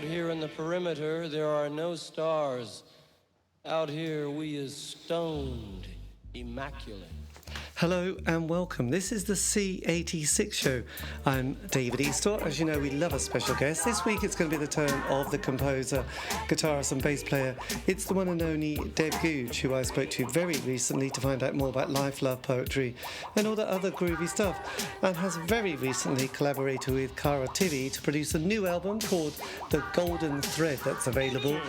here in the perimeter, there are no stars. Out here, we is stoned, immaculate. Hello and welcome. This is the C86 show. I'm David Eastaugh. As you know, we love a special guest. This week it's going to be the turn of the composer, guitarist and bass player. It's the one and only Deb Googe, who I spoke to very recently to find out more about life, love, poetry and all that other groovy stuff, and has very recently collaborated with Cara Tivi to produce a new album called The Golden Thread that's available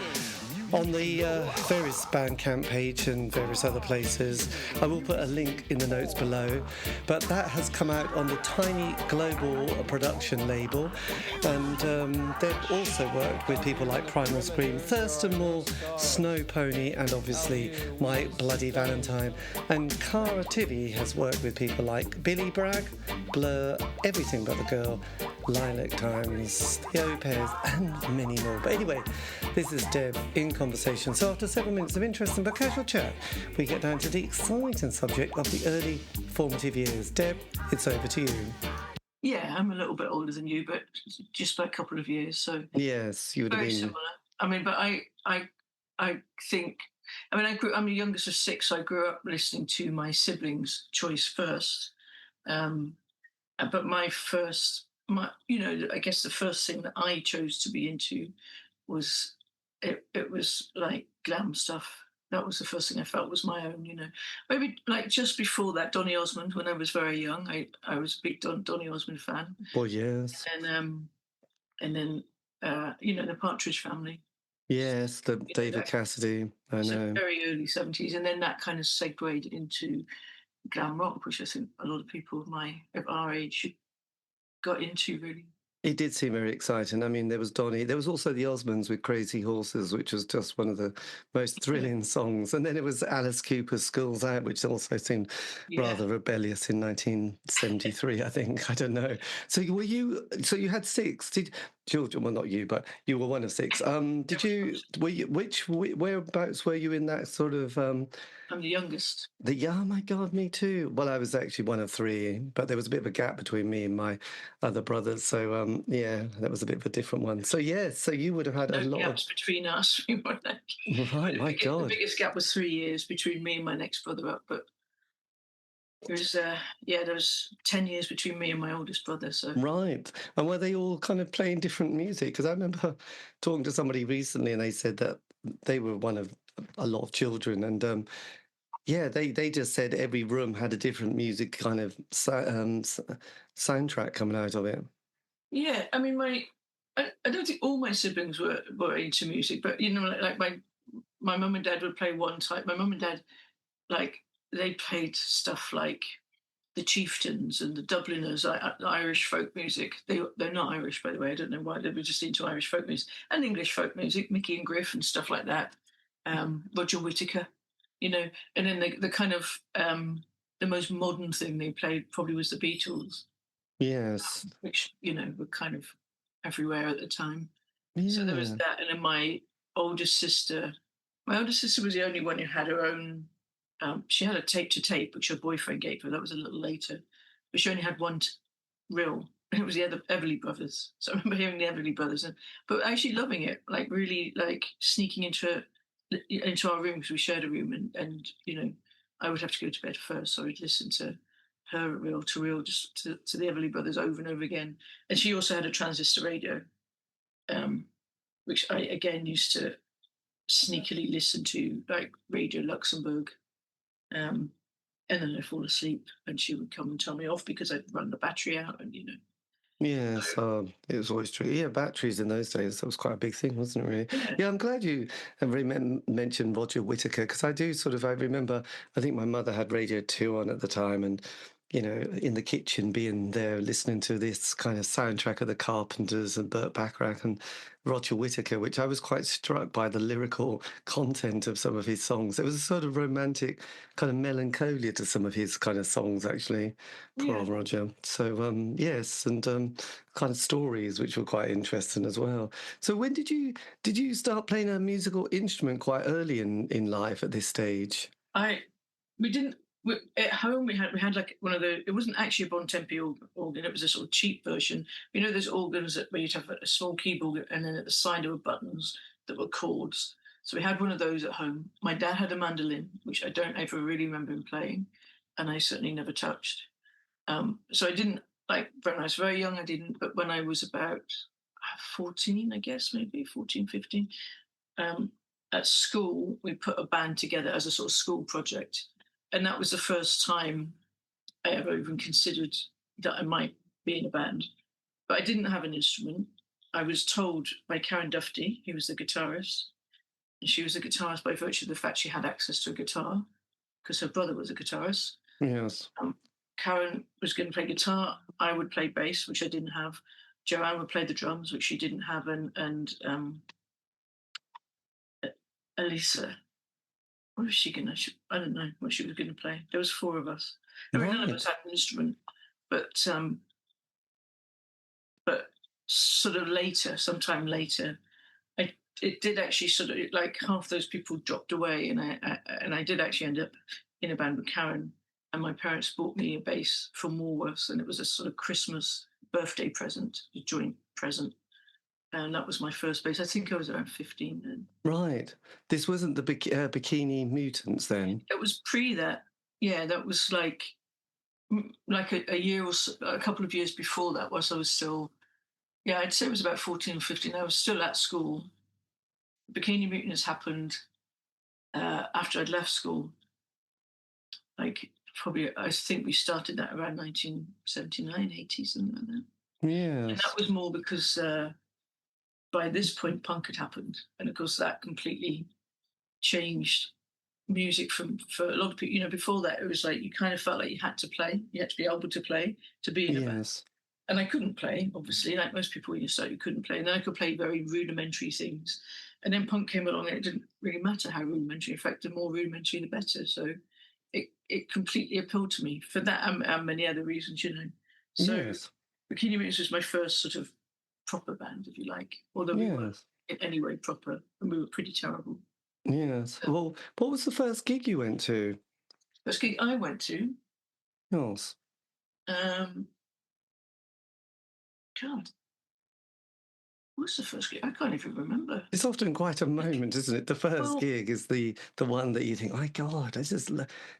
on the various Bandcamp page and various other places. I will put a link in the notes below, but that has come out on the Tiny Global production label, and they've also worked with people like Primal, Thurston, Snowpony, and obviously My Bloody Valentine. And Cara Tivi has worked with people like Billy Bragg, Blur, Everything But the Girl, Lilac Times, The Opez, and many more. But anyway, this is Deb in conversation. So after 7 minutes of interesting but casual chat, we get down to the exciting subject of the early formative years. Deb, it's over to you. Yeah, I'm a little bit older than you, but just by a couple of years. So yes, you would have been similar. I mean, but I think. I mean, I'm the youngest of six. So I grew up listening to my siblings' choice first. But I guess the first thing that I chose to be into was it was like glam stuff. That was the first thing I felt was my own, Maybe like just before that, Donny Osmond, when I was very young, I was a big Donny Osmond fan. Oh, yes. And then the Partridge Family. Yes, the David Cassidy, I know. Very early 70s. And then that kind of segued into glam rock, which I think a lot of people of our age got into, really. It did seem very exciting. I mean, there was Donny. There was also the Osmonds with Crazy Horses, which was just one of the most thrilling songs. And then it was Alice Cooper's Schools Out, which also seemed rather rebellious in 1973, I think. I don't know. So you had six. Children, well, not you, but you were one of six. Whereabouts were you in that sort of... I'm the youngest. Oh my God, me too. Well, I was actually one of three, but there was a bit of a gap between me and my other brothers. So, that was a bit of a different one. So, so you would have had a lot gaps between us. Right, my God. The biggest gap was 3 years between me and my next brother up, but there was 10 years between me and my oldest brother. So right. And were they all kind of playing different music? Because I remember talking to somebody recently and they said that they were one of a lot of children, and they just said every room had a different music kind of soundtrack coming out of it. Yeah, I mean, I don't think all my siblings were into music, but like my mum and dad would play one type. My mum and dad, like, they played stuff like the Chieftains and the Dubliners, Irish folk music. They're not Irish, by the way. I don't know why. They were just into Irish folk music and English folk music, Mickey and Griff and stuff like that. Roger Whittaker, and then the kind of the most modern thing they played probably was the Beatles. Yes. Which, were kind of everywhere at the time. Yeah. So there was that. And then my oldest sister was the only one who had her own, she had a tape to tape, which her boyfriend gave her. That was a little later. But she only had one reel, and it was the Everly Brothers. So I remember hearing the Everly Brothers, but actually loving it, like really like sneaking into our room, because we shared a room, and I would have to go to bed first, so I'd listen to her reel to reel, just to the Everly Brothers over and over again. And she also had a transistor radio, which I again used to sneakily listen to, like Radio Luxembourg, and then I'd fall asleep and she would come and tell me off because I'd run the battery out, and Yes, it was always true. Yeah, batteries in those days, that was quite a big thing, wasn't it, really? Yeah, I'm glad you mentioned Roger Whittaker, because I remember, I think my mother had Radio 2 on at the time, and in the kitchen, being there listening to this kind of soundtrack of the Carpenters and Burt Bacharach and Roger Whittaker, which I was quite struck by the lyrical content of some of his songs. There was a sort of romantic kind of melancholia to some of his kind of songs, actually. Poor old Roger. So, yes, and kind of stories, which were quite interesting as well. So when did you start playing a musical instrument quite early in life at this stage? We didn't At home, we had like one of the. It wasn't actually a Bontempi organ. It was a sort of cheap version. You know, those organs where you'd have a small keyboard, and then at the side there were buttons that were chords. So we had one of those at home. My dad had a mandolin, which I don't ever really remember him playing, and I certainly never touched. So I didn't like when I was very young. I didn't, but when I was about 14, I guess maybe 14, 15, at school we put a band together as a sort of school project, and that was the first time I ever even considered that I might be in a band. But I didn't have an instrument. I was told by Karen Duffy, who was the guitarist, and she was a guitarist by virtue of the fact she had access to a guitar because her brother was a guitarist. Yes. Karen was going to play guitar. I would play bass, which I didn't have. Joanne would play the drums, which she didn't have, and Elisa, what was she going to? I don't know what she was going to play. There was 4 of us. None of us had an instrument, but sort of later, sometime later, it did actually sort of like half those people dropped away, and I did actually end up in a band with Karen. And my parents bought me a bass from Woolworths, and it was a sort of Christmas birthday present, a joint present. And that was my first bass. I think I was around 15 then. Right. This wasn't the Bikini Mutants then? It was pre that. Yeah, that was like a year or so, a couple of years before that, whilst I was still, yeah, I'd say it was about 14 or 15. I was still at school. Bikini Mutants happened after I'd left school. Like, probably, I think we started that around 1979, 80, something like that. Yes. And that was more because by this point, punk had happened. And of course, that completely changed music for a lot of people. You know, before that, it was like you kind of felt like you had to play. You had to be able to play to be in a band. And I couldn't play, obviously. Like most people when you start, you couldn't play. And then I could play very rudimentary things. And then punk came along and it didn't really matter how rudimentary. In fact, the more rudimentary, the better. So it completely appealed to me for that and many other reasons, you know. So Bikini Mutants was my first sort of proper band, if you like. Although we weren't in any way proper, and we were pretty terrible. Yes. Well, what was the first gig you went to? First gig I went to? Yes. God. What's the first gig? I can't even remember. It's often quite a moment, isn't it? The first gig is the one that you think, my God, this is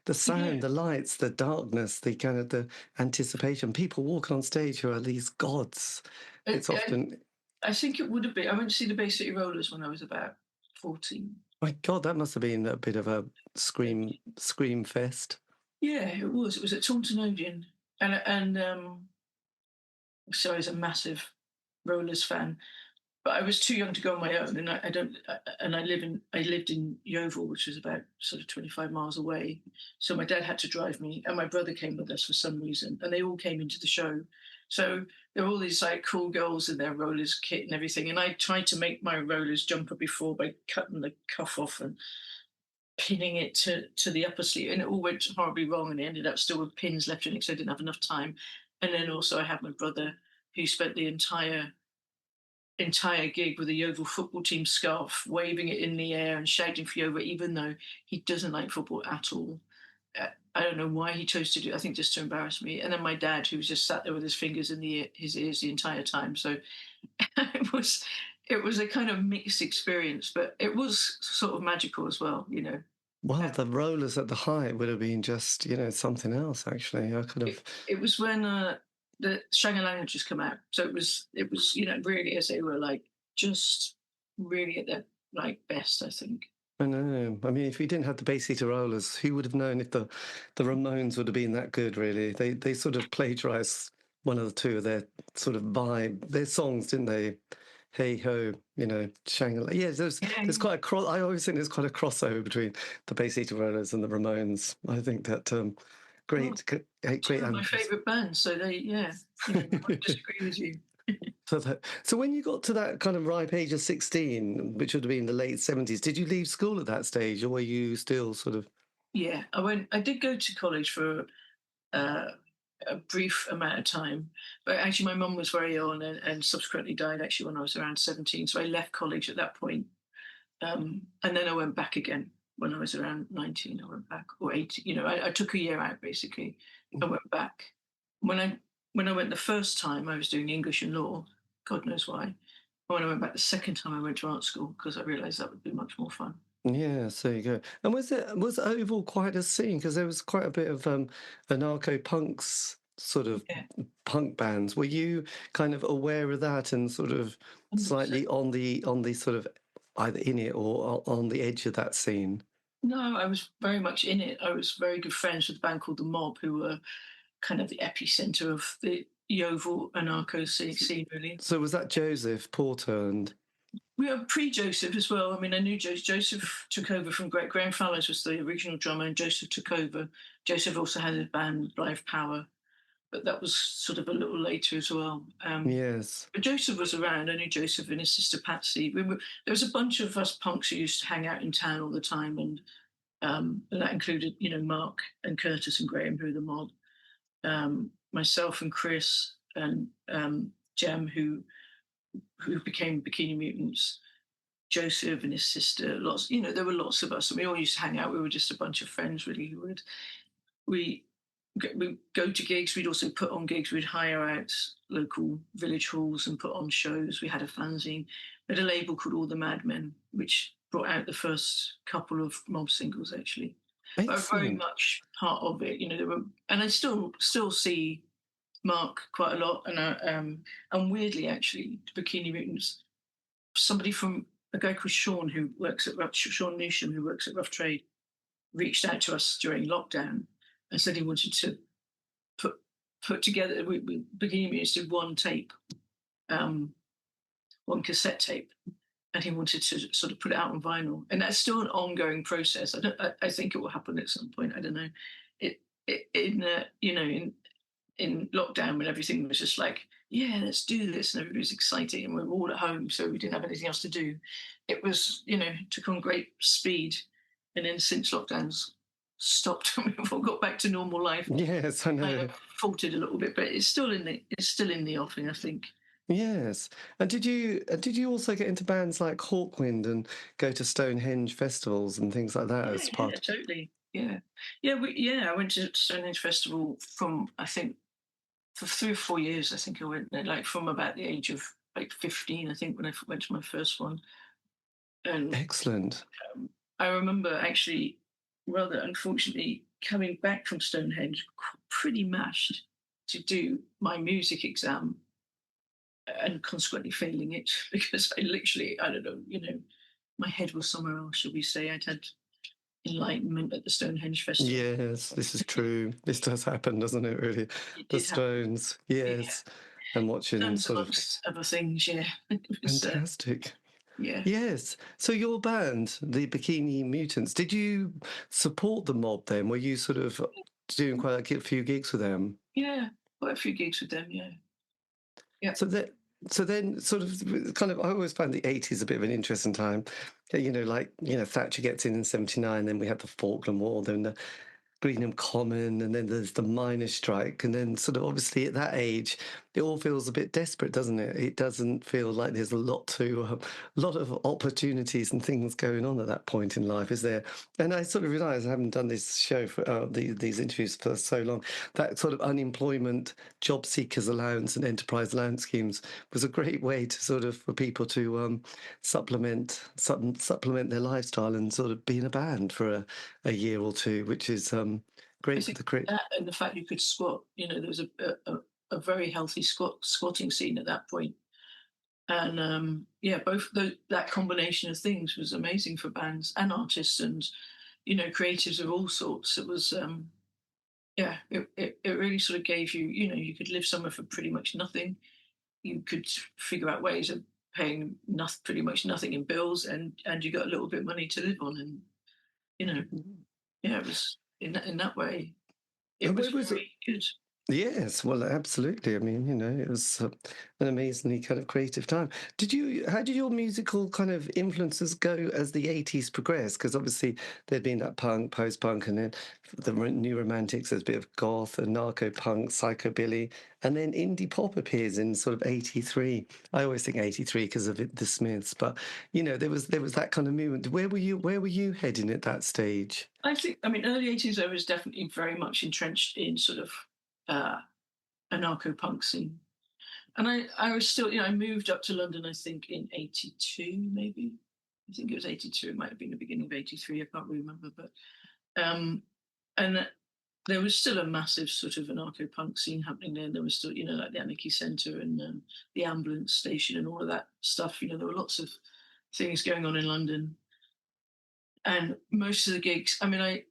the sound, the lights, the darkness, the kind of the anticipation. People walking on stage who are these gods. It's often... I think it would have been. I went to see the Bay City Rollers when I was about 14. My God, that must have been a bit of a scream fest. Yeah, it was. It was at Taunton Odeon. And so I was a massive Rollers fan. But I was too young to go on my own, and I lived in Yeovil, which was about sort of 25 miles away. So my dad had to drive me, and my brother came with us for some reason, and they all came into the show. So there were all these like cool girls in their Rollers kit and everything, and I tried to make my Rollers jumper before by cutting the cuff off and pinning it to the upper sleeve, and it all went horribly wrong, and it ended up still with pins left in it because I didn't have enough time. And then also I had my brother who spent the entire gig with a Yeovil football team scarf, waving it in the air and shouting for Yeovil, even though he doesn't like football at all. I don't know why he chose to do it. I think just to embarrass me. And then my dad, who was just sat there with his fingers in his ears the entire time. So it was a kind of mixed experience, but it was sort of magical as well, you know. Wow, the Rollers at the height would have been just, you know, something else, actually. I could have... It was when... the Shang-Lang had just come out, so it was you know really as they were like just really at their like best, I think. I know. I mean, if we didn't have the Bay City Rollers, who would have known if the Ramones would have been that good? Really, they sort of plagiarised one of the two of their sort of vibe, their songs, didn't they? Hey Ho, you know, Shang-Lang. Yeah, there's quite a I always think there's quite a crossover between the Bay City Rollers and the Ramones. I think that. Great. Two of my favourite bands, so they, you know, I would disagree with you. So when you got to that kind of ripe age of 16, which would have been the late 70s, did you leave school at that stage, or were you still sort of... Yeah, I did go to college for a brief amount of time, but actually my mum was very ill and subsequently died actually when I was around 17, so I left college at that point. And then I went back again. when I was around 19, I went back, or 18. You know, I took a year out basically. I went back. When I went the first time, I was doing English and law. God knows why. When I went back the second time, I went to art school because I realised that would be much more fun. Yeah, so you go. And was Oval quite a scene? Because there was quite a bit of anarcho punks sort of Yeah, punk bands. Were you kind of aware of that and sort of 100%. slightly on the sort of either in it or on the edge of that scene? No, I was very much in it. I was very good friends with a band called The Mob, who were kind of the epicenter of the Yeovil anarcho scene, really. So was that Joseph Porter and We were pre-Joseph as well. I mean, I knew Joseph took over from Graham Fallows was the original drummer, and Joseph took over. Joseph also had a band, Live Power, but that was sort of a little later as well. yes. But Joseph was around. I knew Joseph and his sister Patsy. There was a bunch of us punks who used to hang out in town all the time, and that included, you know, Mark and Curtis and Graham, who were The Mob, myself and Chris and Jem, who became Bikini Mutants, Joseph and his sister, lots, you know, there were lots of us, and we all used to hang out. We were just a bunch of friends, really, who would, we, we go to gigs. We'd also put on gigs. We'd hire out local village halls and put on shows. We had a fanzine. We had a label called All the Madmen, which brought out the first couple of Mob singles, actually. But I was very Excellent. much part of it. You know, there were, and I still see Mark quite a lot, and weirdly, actually, Bikini Mutants. Somebody from a guy called Sean who works at Sean Newsham, who works at Rough Trade, reached out to us during lockdown and said he wanted to put together. We Bikini Mutants did one tape, one cassette tape, and he wanted to sort of put it out on vinyl, and that's still an ongoing process. I think it will happen at some point. I don't know. You know, in lockdown, when everything was just like, yeah, let's do this, and everybody was excited, and we were all at home, so we didn't have anything else to do. It was, you know, took on great speed, and then since lockdowns stopped and we've all got back to normal life, Yes, I kind know. of faltered a little bit, but it's still in the offing, I think. Yes. And did you also get into bands like Hawkwind and go to Stonehenge festivals and things like that as Yeah, part? totally. I went to Stonehenge Festival from, I think, for 3 or 4 years. I think I went there, like from about the age of like 15, I think, when I went to my first one. And Excellent. I remember actually, rather unfortunately, coming back from Stonehenge pretty mashed to do my music exam and consequently failing it because I literally, I don't know, you know, my head was somewhere else, shall we say. I'd had enlightenment at the Stonehenge Festival. Yes, this is true. This does happen, doesn't it, really? It The did happen. Stones, Yeah. yes. And watching Stones sort of amongst other things, yeah. It was, fantastic. yeah. Yes. So your band, the Bikini Mutants, did you support the Mob then? Were you sort of doing quite a few gigs with them? Yeah. Quite a few gigs with them, yeah. Yeah. So that so then sort of kind of I always find the 80s a bit of an interesting time. You know, like, Thatcher gets in 79, then we had the Falkland War, then the Greenham Common, and then there's the miners' strike, and then sort of obviously at that age, it all feels a bit desperate, doesn't it? It doesn't feel like there's a lot of opportunities and things going on at that point in life, is there? And I sort of realise I haven't done this show for these interviews for so long. That sort of unemployment, job seekers allowance, and enterprise allowance schemes was a great way to sort of for people to supplement their lifestyle and sort of be in a band for a year or two, which is I great for think the crit. that and the fact you could squat, you know, there was a very healthy squatting scene at that point. And yeah, both that combination of things was amazing for bands and artists and, you know, creatives of all sorts. It was, yeah, it really sort of gave you, you know, you could live somewhere for pretty much nothing. You could figure out ways of paying pretty much nothing in bills, and you got a little bit of money to live on. And, you know, yeah, it was in that way, it And was where was it? very good. Yes, well, absolutely. I mean, it was an amazingly kind of creative time. How did your musical kind of influences go as the 80s progressed? Because obviously there'd been that punk, post-punk, and then the new romantics, there's a bit of goth and narco-punk, psychobilly, and then indie pop appears in sort of 83. I always think 83 because of the Smiths, but, there was that kind of movement. Where were you heading at that stage? I think, I mean, early 80s, I was definitely very much entrenched in sort of uh, anarcho punk scene. And I was still, I moved up to London, I think, in 82, maybe. I think it was 82. It might have been the beginning of 83. I can't really remember. But, and there was still a massive sort of anarcho punk scene happening there. There was still, like the Anarchy Centre and the ambulance station and all of that stuff. There were lots of things going on in London. And most of the gigs, I mean,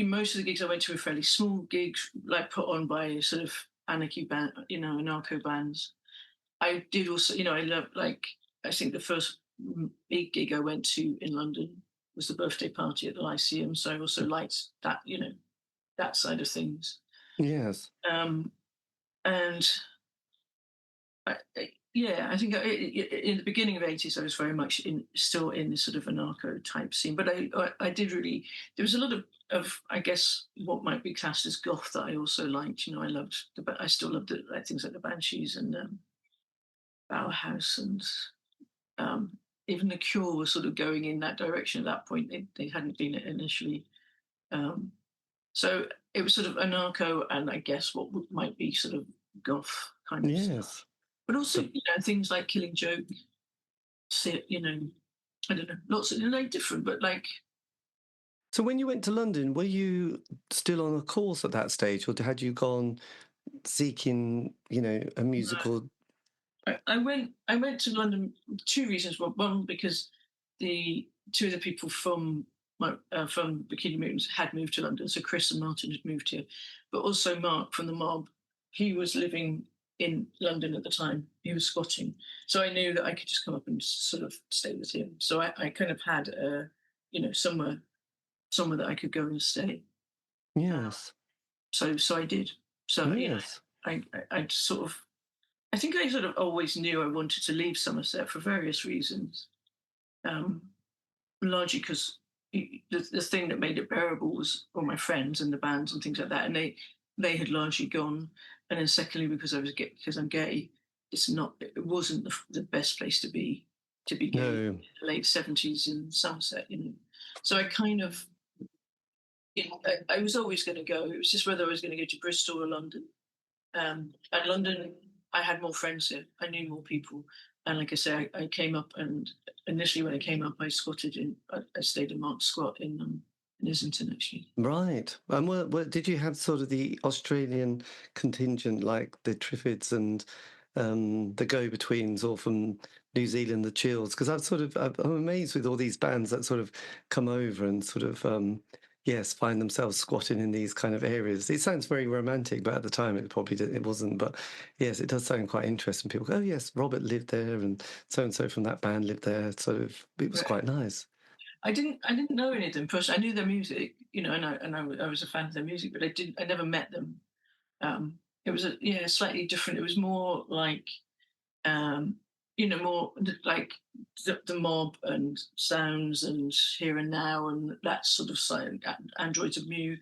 most of the gigs I went to were fairly small gigs, like put on by sort of anarchy band, anarcho bands. I did also, I love, like, I think the first big gig I went to in London was the birthday party at the Lyceum. So I also liked that, that side of things. Yes. And yeah, I think in the beginning of '80s, I was very much still in this sort of anarcho type scene. But I did really, there was a lot of I guess what might be classed as goth that I also liked. I still loved like things like the Banshees and Bauhaus and even the Cure was sort of going in that direction at that point. They hadn't been it initially. Um, so it was sort of anarcho and I guess what might be sort of goth kind of stuff. Yes. But also, things like Killing Joke, I don't know, lots of, different, but like. So when you went to London, were you still on a course at that stage, or had you gone seeking, a musical? I went to London for two reasons. Well, one, because the two of the people from from Bikini Mutants had moved to London, so Chris and Martin had moved here, but also Mark from the Mob, he was living in London at the time. He was squatting, so I knew that I could just come up and sort of stay with him. So I kind of had somewhere that I could go and stay. Yes. So I did. So Yes. I sort of, I think I sort of always knew I wanted to leave Somerset for various reasons. Um, Largely because the thing that made it bearable was all my friends and the bands and things like that, and they had largely gone. And then secondly, because because I'm gay, it wasn't the best place to be gay No. in the late '70s in Somerset. So I kind of, I was always going to go. It was just whether I was going to go to Bristol or London. And London, I had more friends here. I knew more people. And like I say, I came up, and initially when I came up, I stayed in Mark's squat in Islington, actually. Right. And did you have sort of the Australian contingent, like the Triffids and the Go-Betweens, or from New Zealand, the Chills? Because I'm amazed with all these bands that sort of come over and sort of yes, find themselves squatting in these kind of areas. It sounds very romantic, but at the time it wasn't. But yes, it does sound quite interesting. People go, oh yes, Robert lived there, and so from that band lived there. Sort of, it was quite nice. I didn't know any of them personally. I knew their music, and I was a fan of their music, but I never met them. It was slightly different. It was more like more like the Mob and Sounds and Here and Now and that sort of side, Androids of Mew,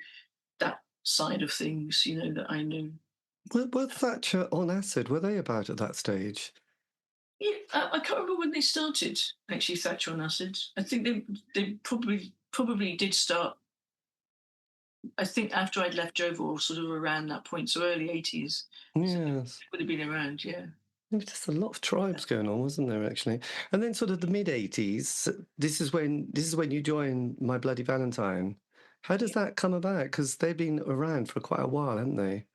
that side of things, that I knew. Were Thatcher on acid? Were they about at that stage? Yeah, I can't remember when they started. Actually, Thatcher on acid. I think they probably did start. I think after I'd left Jovo, sort of around that point, so early '80s. So Yes. would have been around, yeah. There was just a lot of tribes going on, wasn't there, actually? And then sort of the mid-80s, this is when you join My Bloody Valentine. How does that come about? Because they've been around for quite a while, haven't they?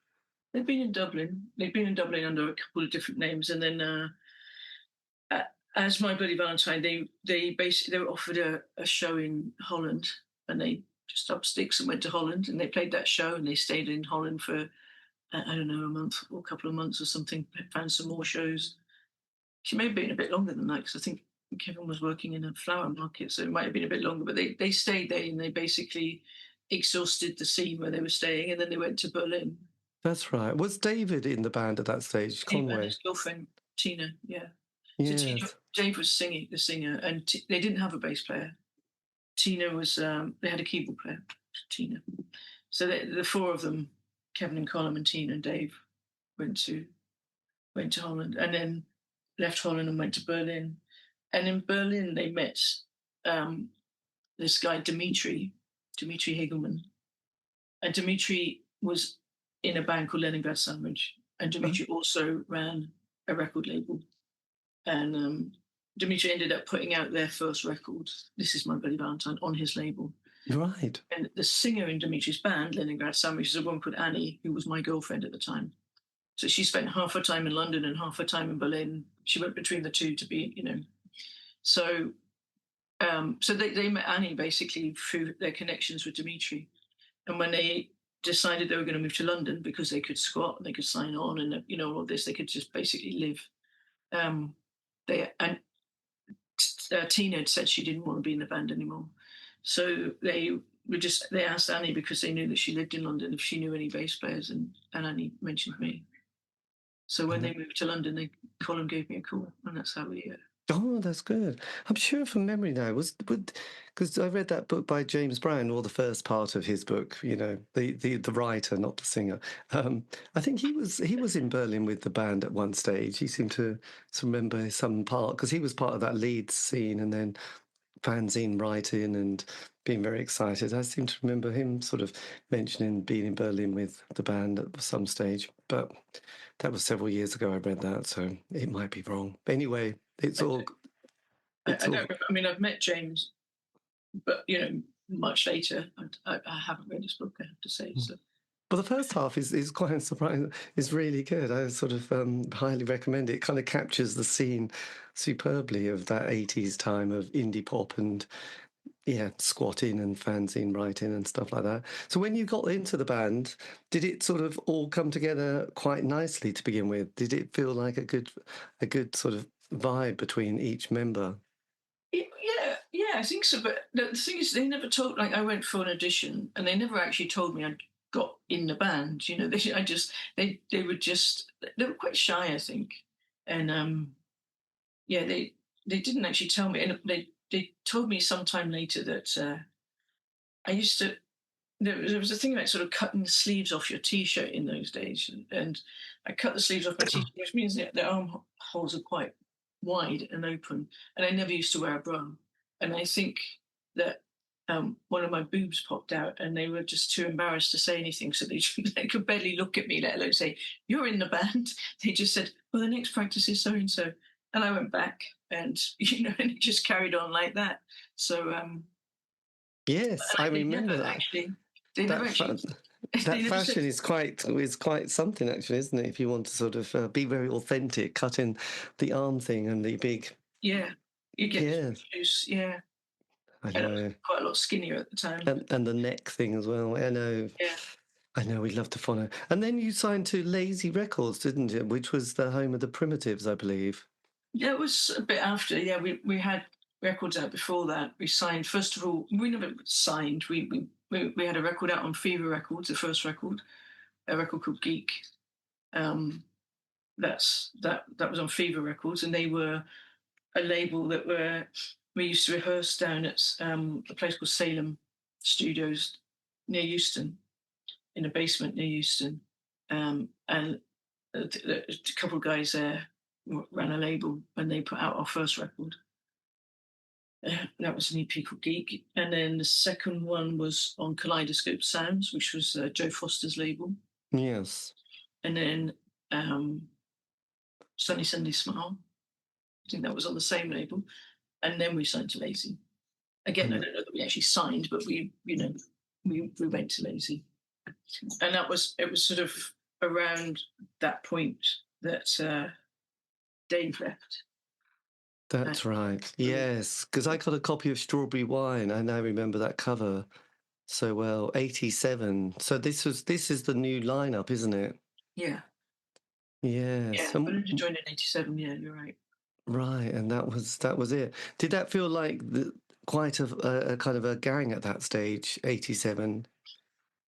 They've been in Dublin. They've been in Dublin under a couple of different names, and then as My Bloody Valentine, they basically they were offered a show in Holland, and they just up sticks and went to Holland, and they played that show, and they stayed in Holland for I don't know, a month or a couple of months or something. Found some more shows. She may have been a bit longer than that because I think Kevin was working in a flower market, so it might have been a bit longer. But they stayed there and they basically exhausted the scene where they were staying, and then they went to Berlin. That's right. Was David in the band at that stage? Dave and Conway? his girlfriend Tina, yeah. So Yes. Dave was the singer, and they didn't have a bass player. Tina was, they had a keyboard player, Tina. So the four of them, Kevin and Colin and Tina and Dave, went to Holland, and then left Holland and went to Berlin. And in Berlin, they met um, this guy Dimitri Hegelman, and Dimitri was in a band called Leningrad Sandwich, and Dimitri also ran a record label, and Dimitri ended up putting out their first record, This Is My Bloody Valentine, on his label. Right. And the singer in Dimitri's band, Leningrad Sandwich, is a woman called Annie, who was my girlfriend at the time. So she spent half her time in London and half her time in Berlin. She went between the two to be, So, so they met Annie basically through their connections with Dimitri. And when they decided they were going to move to London because they could squat and they could sign on and all this, they could just basically live. Tina had said she didn't want to be in the band anymore, so they asked Annie, because they knew that she lived in London, if she knew any bass players, and Annie mentioned me. So when they moved to London, Colin gave me a call, and that's how we. Oh, that's good. I'm sure from memory now because I read that book by James Brown, or the first part of his book. The writer, not the singer. I think he was in Berlin with the band at one stage. He seemed to remember some part, because he was part of that Leeds scene, and then fanzine writing and being very excited. I seem to remember him sort of mentioning being in Berlin with the band at some stage, but that was several years ago I read that, so it might be wrong. Anyway, it's all. I mean, I've met James, but much later. I haven't read his book, I have to say. So. Well, the first half is quite surprising. It's really good. I sort of highly recommend it. It kind of captures the scene superbly of that 80s time of indie pop and squatting and fanzine writing and stuff like that. So when you got into the band, did it sort of all come together quite nicely to begin with? Did it feel like a good sort of vibe between each member? Yeah, I think so. But the thing is, they never told. Like, I went for an audition, and they never actually told me I got in the band. They were quite shy, I think, and they didn't actually tell me, and they told me sometime later that I used to. There was a thing about sort of cutting the sleeves off your T-shirt in those days, and I cut the sleeves off my T-shirt, which means that the armholes are quite wide and open, and I never used to wear a bra. And I think that one of my boobs popped out, and they were just too embarrassed to say anything, so they could barely look at me, let alone say, "You're in the band." They just said, "Well, the next practice is so and so," and I went back, and and it just carried on like that. So yes, I remember that. Actually, they never actually. That fashion is quite something, actually, isn't it? If you want to sort of be very authentic, cutting the arm thing and the big. Yeah, you get juice. Yeah, I know. Quite a lot skinnier at the time. And the neck thing as well. I know. Yeah. I know, we love to follow. And then you signed to Lazy Records, didn't you? Which was the home of the Primitives, I believe. Yeah, it was a bit after. Yeah, we had records out before that. We signed, first of all, we never signed. We had a record out on Fever Records, the first record, a record called Geek. That was on Fever Records, and they were a label that we used to rehearse down at a place called Salem Studios near Euston, in a basement near Euston, and a couple of guys there ran a label, and they put out our first record. That was an EP called Geek, and then the second one was on Kaleidoscope Sounds, which was Joe Foster's label. Yes. And then Sunny Sunday Smile, I think that was on the same label, and then we signed to Lazy. Again, I don't know that we actually signed, but we went to Lazy, and it was sort of around that point that Dave left. That's right. Yes, because I got a copy of Strawberry Wine. I now remember that cover so well. 87. So this is the new lineup, isn't it? Yeah. Yes. Yeah. I wanted to join in 87. Yeah, you're right. Right, and that was it. Did that feel like quite a kind of a gang at that stage, 87?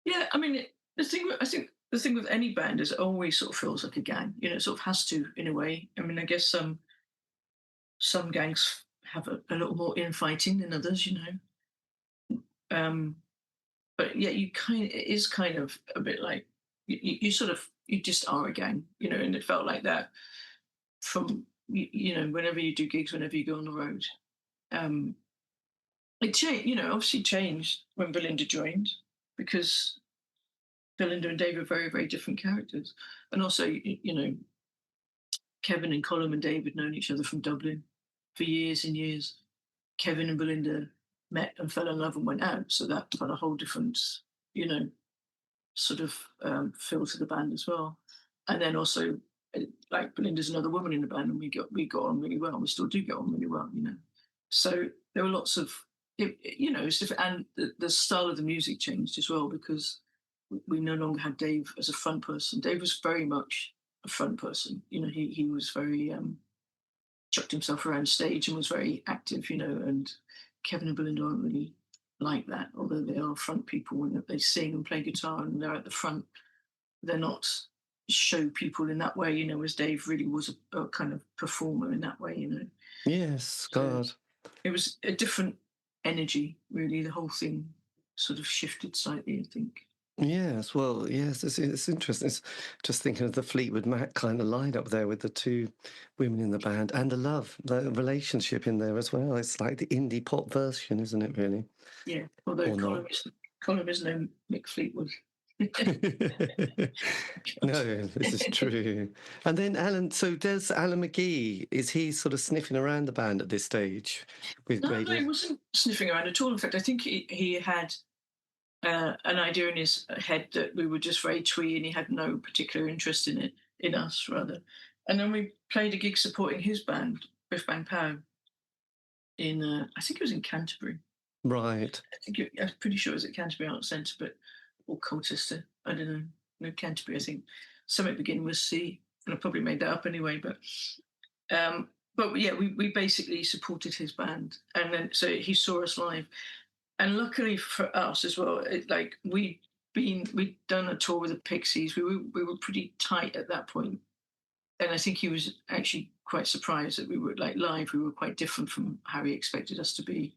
Yeah, I mean, I think the thing with any band is it always sort of feels like a gang. You know, it sort of has to in a way. I mean, I guess some gangs have a little more infighting than others. You know, um, but yeah, it is kind of a bit like you sort of you just are a gang. You know, and it felt like that from you know whenever you do gigs, whenever you go on the road. Um, it changed. You know, obviously changed when Belinda joined because Belinda and Dave are very, very different characters. And also, you know, Kevin and Colin and Dave had known each other from Dublin for years and years. Kevin and Belinda met and fell in love and went out. So that got a whole different, you know, sort of feel to the band as well. And then also, like Belinda's another woman in the band, and we got on really well. And we still do get on really well, you know. So there were lots of, you know, it's different, and the style of the music changed as well because we no longer had Dave as a front person. Dave was very much a front person. You know, he was very chucked himself around stage and was very active. You know, and Kevin and Belinda aren't really like that, although they are front people when they sing and play guitar and they're at the front. They're not show people in that way. You know, as Dave really was a kind of performer in that way. You know. Yes, So God. it was a different energy. Really, the whole thing sort of shifted slightly. I think. Yes, well, yes, it's interesting. It's just thinking of the Fleetwood Mac kind of lineup there with the two women in the band and the relationship in there as well. It's like the indie pop version, isn't it, really? Yeah, although Or not? Colin is no Mick Fleetwood. No, this is true. And then Alan, so does Alan McGee, is he sort of sniffing around the band at this stage with No, he radio? wasn't sniffing around at all. In fact, I think he had an idea in his head that we were just very twee and he had no particular interest in it, in us rather. And then we played a gig supporting his band, Biff Bang Pow, in, I think it was in Canterbury. Right. I'm pretty sure it was at Canterbury Arts Centre, or Colchester, I don't know. No, Canterbury, I think. Something beginning with C, and I probably made that up anyway. But yeah, we basically supported his band, and then so he saw us live, and luckily for us as well, we'd done a tour with the Pixies. We were pretty tight at that point, and I think he was actually quite surprised that we were like live. We were quite different from how he expected us to be.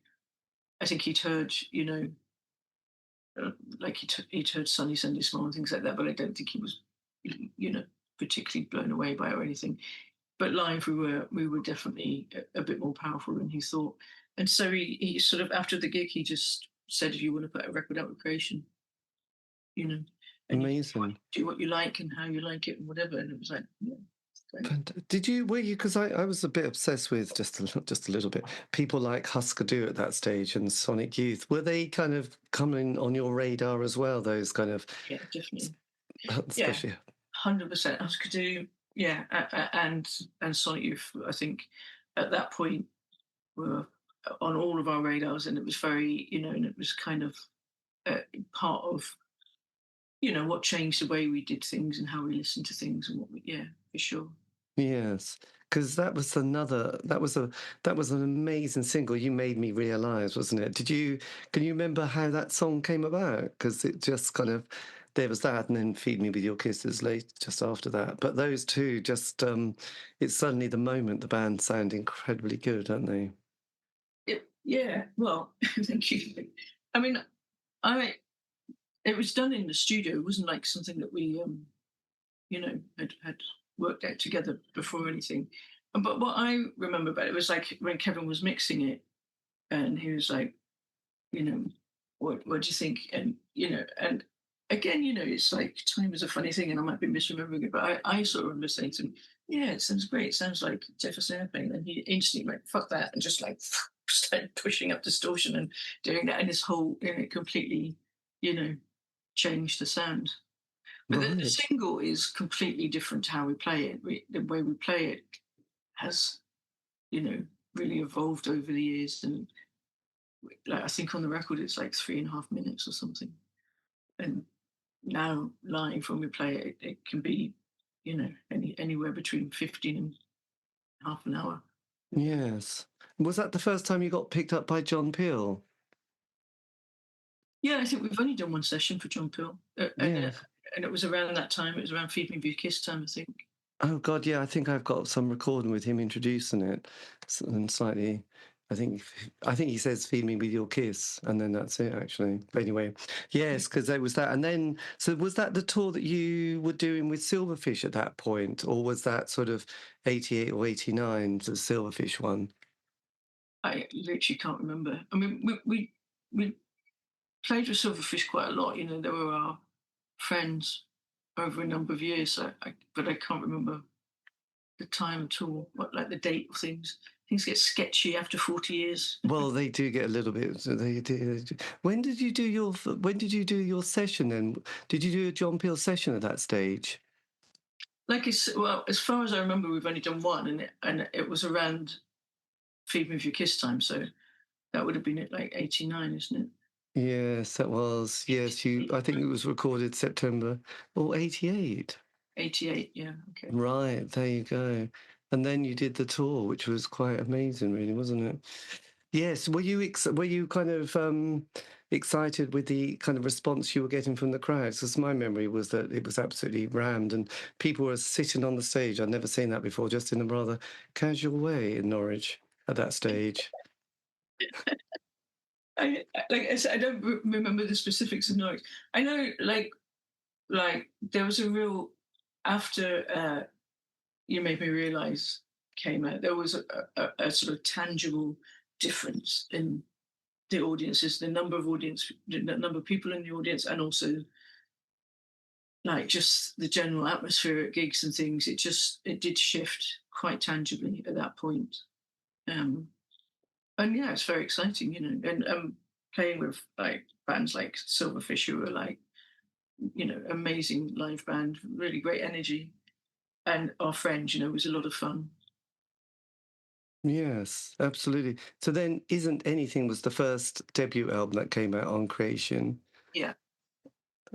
I think he'd heard, you know, like he'd heard Sunny Sunday Small and things like that, but I don't think he was, you know, particularly blown away by it or anything. But live, we were definitely a bit more powerful than he thought. And so he sort of after the gig, he just said, "If you want to put a record out with Creation, you know, and Amazing. do what you like and how you like it and whatever." And it was like, yeah. Were you, because I was a bit obsessed with just a little bit, people like Husker Du at that stage and Sonic Youth. Were they kind of coming on your radar as well, those kind of, Yeah, definitely. especially? 100%. Husker Du, yeah, and Sonic Youth, I think at that point were on all of our radars, and it was very, you know, and it was kind of part of, you know, what changed the way we did things and how we listened to things and yeah, for sure. Yes, because that was an amazing single. You Made Me Realize, wasn't it? Can you remember how that song came about? Because it just kind of, there was that, and then Feed Me With Your Kisses late just after that. But those two just, it's suddenly the moment the band sound incredibly good, don't they? Yeah, well, thank you. I mean, it was done in the studio. It wasn't like something that we, you know, had worked out together before anything. But what I remember about it was like when Kevin was mixing it, and he was like, you know, what do you think? And you know, and again, you know, it's like time is a funny thing, and I might be misremembering it, but I sort of remember saying to him, "Yeah, it sounds great. It sounds like Jefferson Airplane," and he instantly went, "Fuck that," and just like started pushing up distortion and doing that, and this whole, you know, completely, you know, changed the sound. But the Right. single is completely different to how we play it. The way we play it has, you know, really evolved over the years. And like, I think on the record it's like 3.5 minutes or something. And now live when we play it, it can be, you know, anywhere between 15 and half an hour. Yes. Was that the first time you got picked up by John Peel? Yeah, I think we've only done one session for John Peel. Yes. and it was around that time. It was around Feed Me Be Kiss time, I think. Oh God, yeah, I think I've got some recording with him introducing it, and slightly. I think he says "Feed me with your kiss," and then that's it. Actually, but anyway, yes, because there was that, and then so was that the tour that you were doing with Silverfish at that point, or was that sort of 88 or 89, the Silverfish one? I literally can't remember. I mean, we played with Silverfish quite a lot. You know, they were our friends over a number of years. But I can't remember the time at all. What, like the date of things. Things get sketchy after 40 years. Well, they do get a little bit. So they do. When did you do your? When did you do your session? Then did you do a John Peel session at that stage? Like well, as far as I remember, we've only done one, and it was around Feed Me If You Kiss time. So that would have been at like 89, isn't it? Yes, that was. Yes, you. I think it was recorded September or 88. 88, yeah. Okay. Right, there you go. And then you did the tour, which was quite amazing, really, wasn't it? Yes. Were you kind of excited with the kind of response you were getting from the crowds? Because my memory was that it was absolutely rammed and people were sitting on the stage. I'd never seen that before, just in a rather casual way in Norwich at that stage. Like I said, I don't remember the specifics of Norwich. I know, like there was a real after You Made Me Realize came out. There was a sort of tangible difference in the audiences, the number of people in the audience, and also like just the general atmosphere at gigs and things. It did shift quite tangibly at that point. Um, and yeah, it's very exciting, you know. And playing with like bands like Silverfish, who were like, you know, amazing live band, really great energy, and our friends, you know, was a lot of fun. Yes, absolutely. So then, Isn't Anything was the first debut album that came out on Creation. Yeah.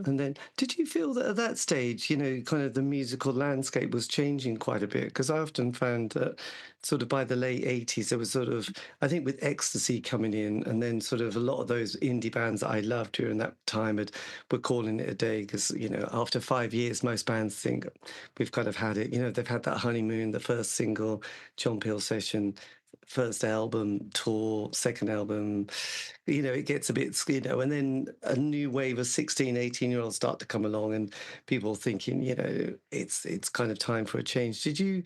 And then, did you feel that at that stage, kind of the musical landscape was changing quite a bit? Because I often found that sort of by the late 80s, there was sort of, I think with Ecstasy coming in, and then sort of a lot of those indie bands that I loved during that time were calling it a day. Because, after 5 years, most bands think we've kind of had it. They've had that honeymoon, the first single, John Peel session, first album, tour, second album, it gets a bit, and then a new wave of 16, 18-year-olds start to come along and people thinking, it's kind of time for a change. Did you,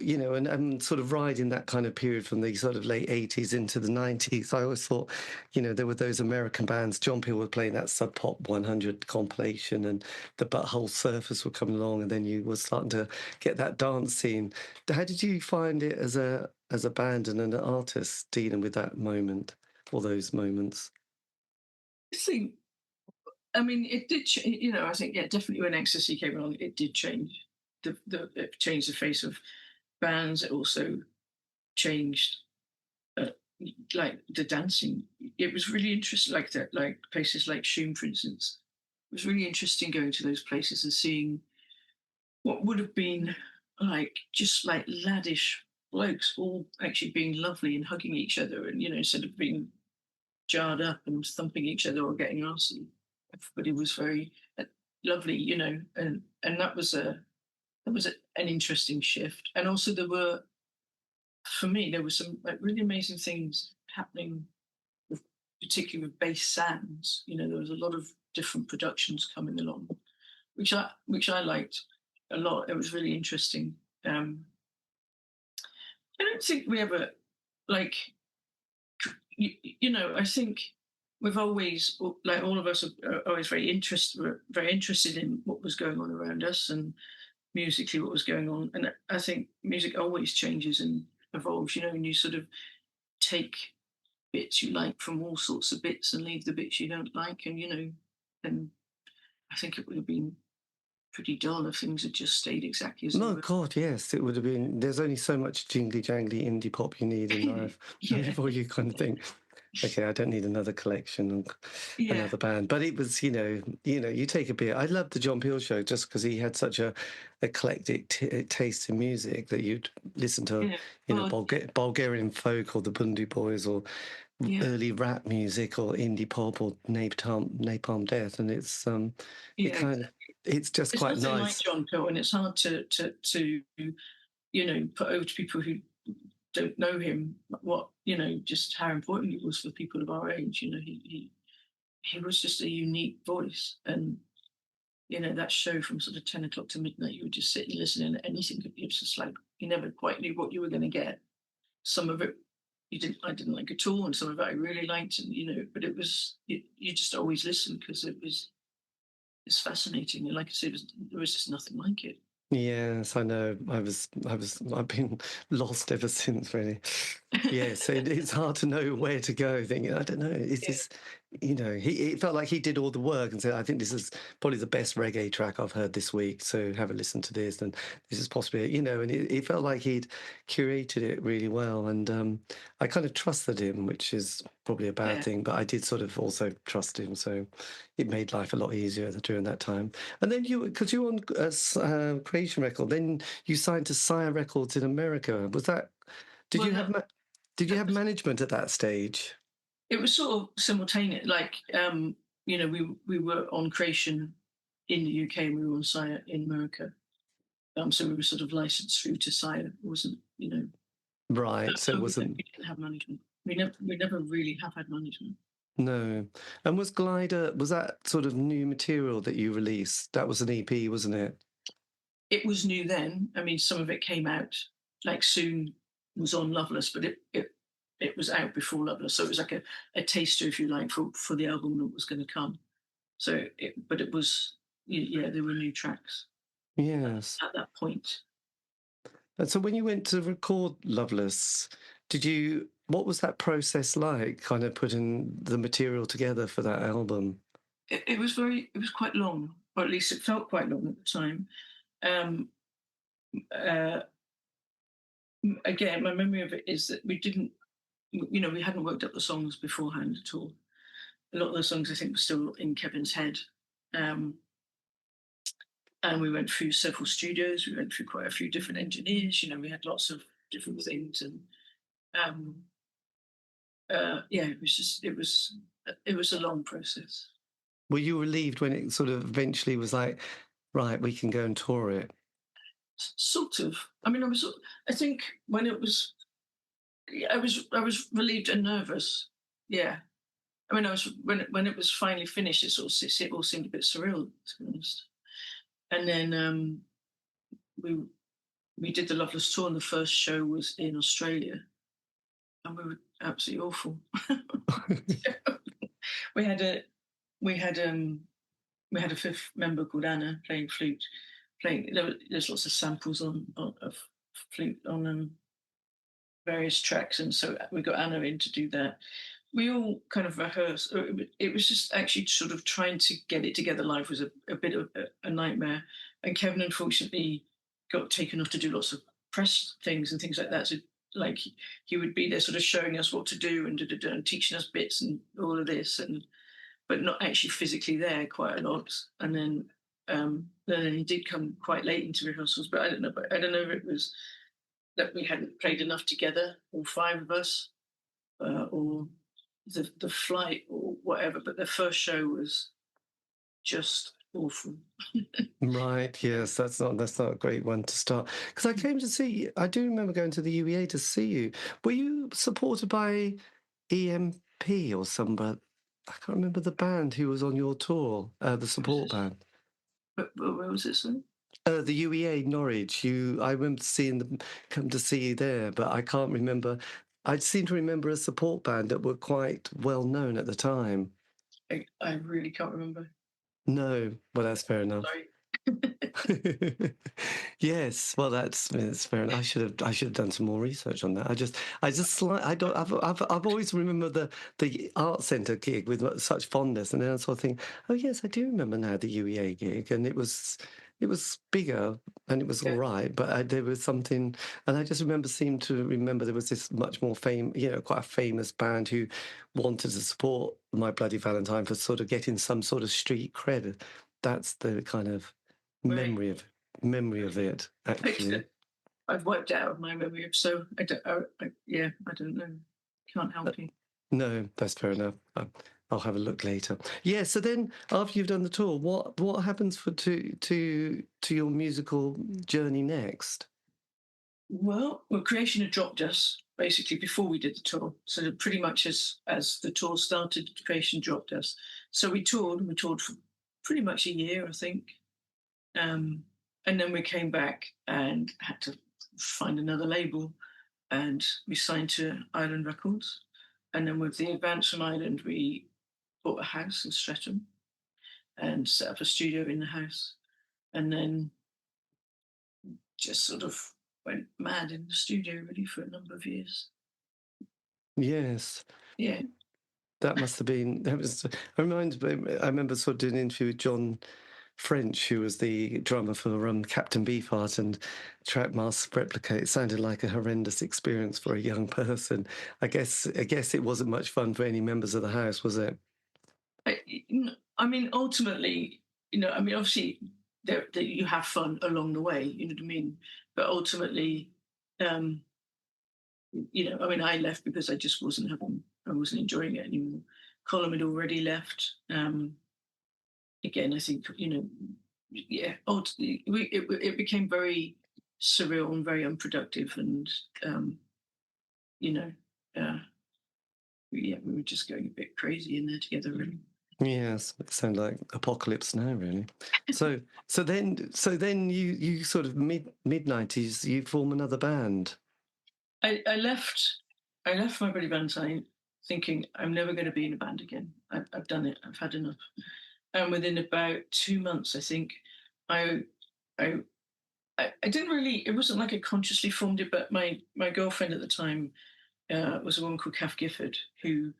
and sort of riding that kind of period from the sort of late 80s into the 90s, I always thought, there were those American bands. John Peel was playing that Sub Pop 100 compilation and the Butthole Surfers were coming along, and then you were starting to get that dance scene. How did you find it as a band and an artist dealing with that moment? For those moments. I think, I mean, it did, you know, I think, yeah, definitely when Ecstasy came along, it did change. It changed the face of bands. It also changed, uh, like the dancing. It was really interesting, like that, like places like Shoom, for instance. It was really interesting going to those places and seeing what would have been like just like laddish blokes all actually being lovely and hugging each other, and, you know, instead of being jarred up and thumping each other or getting arsey. Everybody was very lovely, you know, and an interesting shift. And also for me, there were some like really amazing things happening, with, particularly with bass sounds. You know, there was a lot of different productions coming along, which I liked a lot. It was really interesting. I don't think we ever like you know, I think we've always, like all of us, are always very interested in what was going on around us and musically what was going on. And I think music always changes and evolves, you know, and you sort of take bits you like from all sorts of bits and leave the bits you don't like. And, you know, and I think it would have been pretty dull if things had just stayed exactly as they No, were. God, yes, it would have been. There's only so much jingly jangly indie pop you need in life Yeah. before you kind of think, okay, I don't need another collection and Yeah. another band. But it was, you take a bit. I loved the John Peel show just because he had such a eclectic taste in music that you'd listen to, Yeah. Well, Bulgarian folk or the Bundy Boys or early rap music or indie pop or Napalm Death, and it's Yeah, it kind of it's just it's quite nothing like nice. John Peel, and it's hard to put over to people who don't know him what just how important he was for people of our age. He was just a unique voice, and that show from sort of 10 o'clock to midnight, you would just sit and listen, and anything. It was just like you never quite knew what you were going to get. Some of it I didn't like at all, and some of it I really liked, and but it was you just always listen because it's fascinating. And like I said, there was just nothing like it. Yes, I know. I've been lost ever since, really. Yes, it's hard to know where to go. Thinking, I don't know. Is Yeah. this, it felt like he did all the work and said, I think this is probably the best reggae track I've heard this week. So have a listen to this, and this is possibly, and it felt like he'd curated it really well, and I kind of trusted him, which is probably a bad Yeah. thing, but I did sort of also trust him, so it made life a lot easier during that time. And then because you were on Creation Record, then you signed to Sire Records in America. Was that? Did Well, you have did you have management at that stage? it was sort of simultaneous. Like, we were on Creation in the UK, and we were on Sire in America. So we were sort of licensed through to Sire. It wasn't, Right, so it we wasn't. didn't have management. We never really have had management. No. And was Glider, was that sort of new material that you released? That was an EP, wasn't it? It was new then. I mean, some of it came out like soon was on Loveless, but it was out before Loveless, so it was like a taster, if you like, for the album that was going to come. So, but it was there were new tracks Yes. at that point. And so when you went to record Loveless, what was that process like, kind of putting the material together for that album? It was quite long, or at least it felt quite long at the time. Um, uh, Again, my memory of it is that we didn't, we hadn't worked up the songs beforehand at all. A lot of the songs I think were still in Kevin's head. Um, and we went through several studios. We went through quite a few different engineers. We had lots of different things, and um, it was a long process. Were you relieved when it sort of eventually was like, right, we can go and tour it? Sort of. I mean, I think when it was, I was relieved and nervous. Yeah. I mean, I was when it was finally finished. It all seemed a bit surreal, to be honest. And then we did the Loveless tour, and the first show was in Australia, and we were absolutely awful. we had a we had a fifth member called Anna playing flute. There's lots of samples of flute on various tracks, and so we got Anna in to do that. We all kind of rehearsed. It was just actually sort of trying to get it together live was a bit of a nightmare. And Kevin, unfortunately, got taken off to do lots of press things and things like that. So, like, he would be there sort of showing us what to do and teaching us bits and all of this, but not actually physically there quite a lot. And then he did come quite late into rehearsals, but I don't know if it was that we hadn't played enough together, all five of us, or the flight or whatever. But the first show was just awful. Right, yes, that's not a great one to start. Because I do remember going to the UEA to see you. Were you supported by EMP or somebody? I can't remember the band who was on your tour, the support band. But where was this one? The UEA Norwich. I remember seeing them come to see you there, but I can't remember. I seem to remember a support band that were quite well known at the time. I really can't remember. No, well, that's fair enough. Sorry. Yes, well, that's fair enough. I should have done some more research on that. I've always remembered the art centre gig with such fondness, and then I sort of think, oh yes, I do remember now the UEA gig, and it was bigger and it was all right, but there was something, and I just seem to remember there was this much more quite a famous band who wanted to support My Bloody Valentine for sort of getting some sort of street cred. That's the kind of memory of it, actually. I've wiped out of my memory, so I don't know. Can't help you. No, that's fair enough. I'll have a look later. Yeah. So then, after you've done the tour, what happens to your musical journey next? Well, Creation had dropped us basically before we did the tour. So pretty much as the tour started, Creation dropped us. So we toured. We toured for pretty much a year, I think, and then we came back and had to find another label, and we signed to Island Records. And then with the advance from Ireland, we bought a house in Streatham and set up a studio in the house. And then just sort of went mad in the studio really for a number of years. Yes. Yeah. That must have been. That was. I remember sort of doing an interview with John French, who was the drummer for Captain Beefheart and Trackmaster Replicate. It sounded like a horrendous experience for a young person. I guess it wasn't much fun for any members of the house, was it? I mean, ultimately, obviously, you have fun along the way. You know what I mean? But ultimately, I left because I just I wasn't enjoying it anymore. Colin had already left. Again, I think, yeah, ultimately, it became very surreal and very unproductive. And, yeah, we were just going a bit crazy in there together, really. Yes, it sounds like Apocalypse Now, really. So then you sort of mid-90s, you form another band. I left My Bloody Valentine thinking I'm never going to be in a band again. I've done it. I've had enough. And within about 2 months, I think I didn't really. It wasn't like I consciously formed it, but my girlfriend at the time was a woman called Kath Gifford, who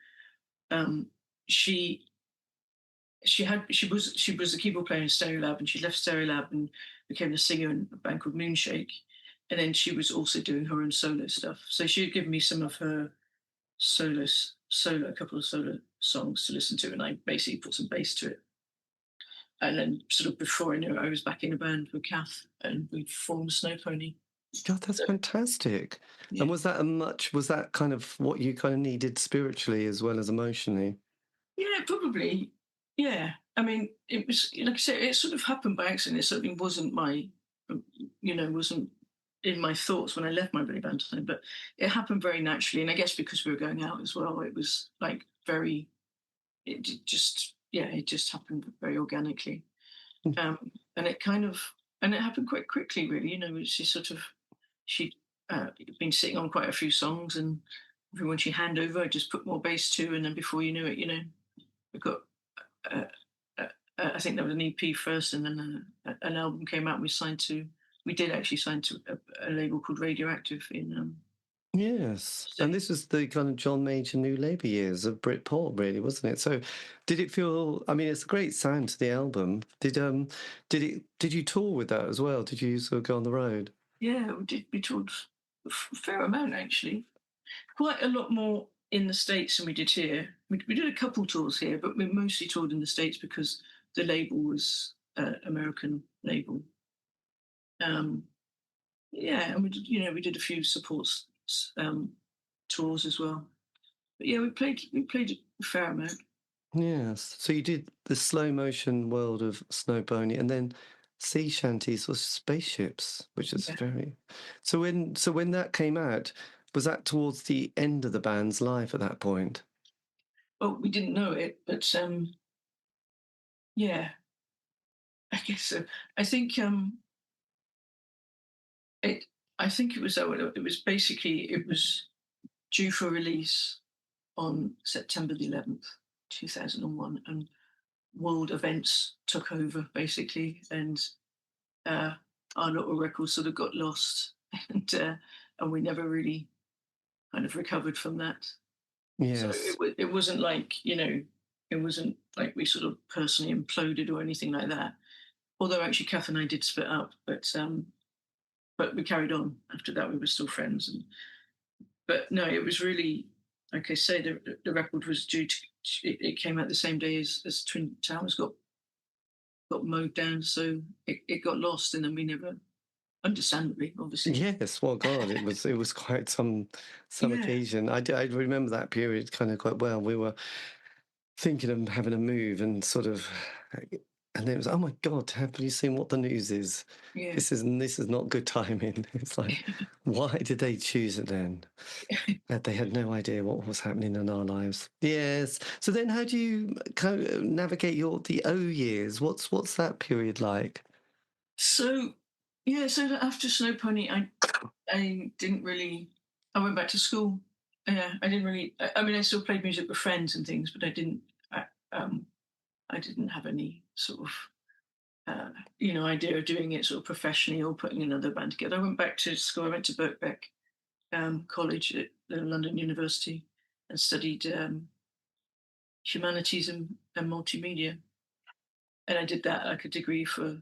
she was a keyboard player in Stereolab, and she left Stereolab and became the singer in a band called Moonshake. And then she was also doing her own solo stuff. So she had given me some of her a couple of solo songs to listen to, and I basically put some bass to it. And then sort of before I knew it, I was back in a band with Kath, and we formed Snowpony. God, that's fantastic. Yeah. And was that kind of what you kind of needed spiritually as well as emotionally? Yeah, probably. Yeah. I mean, it was, like I said, it sort of happened by accident. It certainly wasn't wasn't in my thoughts when I left My Bloody Valentine, but it happened very naturally. And I guess because we were going out as well, it was like it just happened very organically. And it happened quite quickly, really. She'd been sitting on quite a few songs, and everyone she hand over, I just put more bass to, and then before you knew it, we got. Uh, I think there was an EP first, and then an album came out. We did actually sign to a label called Radioactive in. Yes, and this was the kind of John Major New Labour years of Britpop, really, wasn't it? So, did it feel? I mean, it's a great sound to the album. Did you tour with that as well? Did you sort of go on the road? Yeah, we did. We toured a fair amount, actually. Quite a lot more in the States than we did here. We did a couple tours here, but we mostly toured in the States because the label was an American label. Yeah, and we did a few supports tours as well. But yeah, we played a fair amount. Yes. So you did the slow motion world of Snowpony, and then sea shanties or spaceships, which is Yeah. very. So when that came out, was that towards the end of the band's life at that point? Well, we didn't know it, but yeah, I guess so. I think it. I think it was it was due for release on September the 11th, 2001, and world events took over basically, and our little record sort of got lost, and we never really kind of recovered from that. So Yes. it wasn't like it wasn't like we sort of personally imploded or anything like that. Although actually, Kath and I did split up, but we carried on after that. We were still friends, but no, it was really, like I say, the record was due to. It came out the same day as Twin Towers got mowed down, so it got lost, and then we never understandably, obviously. Yes, well, God, it was quite some Yeah, occasion. I remember that period kind of quite well. We were thinking of having a move and sort of, and it was, oh my God, have you seen what the news is? yeah. This is not good timing. It's like, why did they choose it then? That they had no idea what was happening in our lives. Yes. So then, how do you navigate the O years? What's that period like? So, yeah, so after Snowpony, I didn't really. I went back to school. Yeah, I didn't really. I mean, I still played music with friends and things, but I didn't. Um, I didn't have any sort of idea of doing it sort of professionally or putting another band together. I went back to school. I went to Birkbeck College at the London University and studied humanities and multimedia. And I did that like a degree for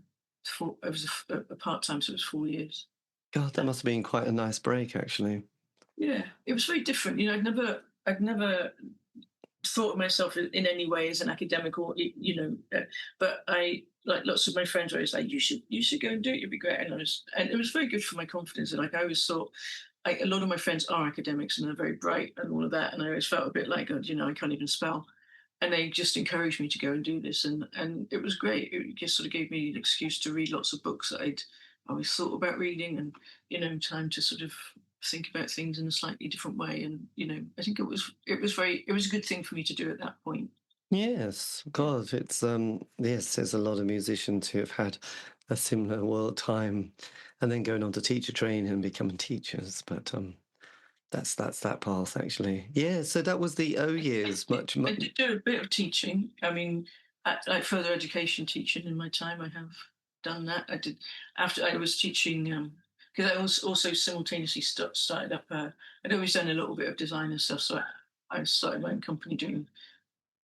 four. It was a part time, so it was 4 years. God, that must have been quite a nice break, actually. Yeah, it was very different. I'd never thought of myself in any way as an academic or but I like lots of my friends were always like you should go and do it, you'd be great. And it was very good for my confidence. And like I always thought, a lot of my friends are academics and they're very bright and all of that, and I always felt a bit like, God, I can't even spell. And they just encouraged me to go and do this, and it was great. It just sort of gave me an excuse to read lots of books that I'd always thought about reading, and time to sort of think about things in a slightly different way. And I think it was a good thing for me to do at that point. Yes, Yeah. God, it's yes, there's a lot of musicians who have had a similar world time and then going on to teacher training and becoming teachers. But that's that path actually. Yeah, so that was the O years, I did do a bit of teaching. I mean, like further education teaching in my time. I have done that. I did after I was teaching because I was also simultaneously started up. I'd always done a little bit of design and stuff, so I started my own company doing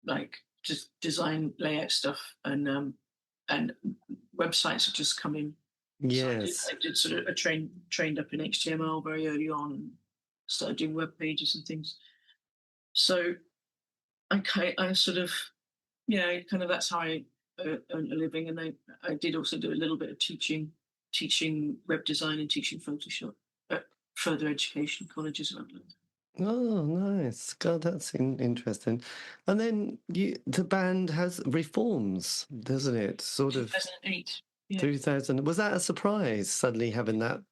like just design layout stuff, and websites have just come in. So yes. I did sort of trained up in HTML very early on and started doing web pages and things. So I sort of, yeah, kind of that's how I earned a living. And I did also do a little bit of teaching web design and teaching Photoshop at further education colleges around London. Oh, nice. God, that's interesting. And then the band has reforms, doesn't it? Sort of 2008. Yeah. 2000. Was that a surprise, suddenly having that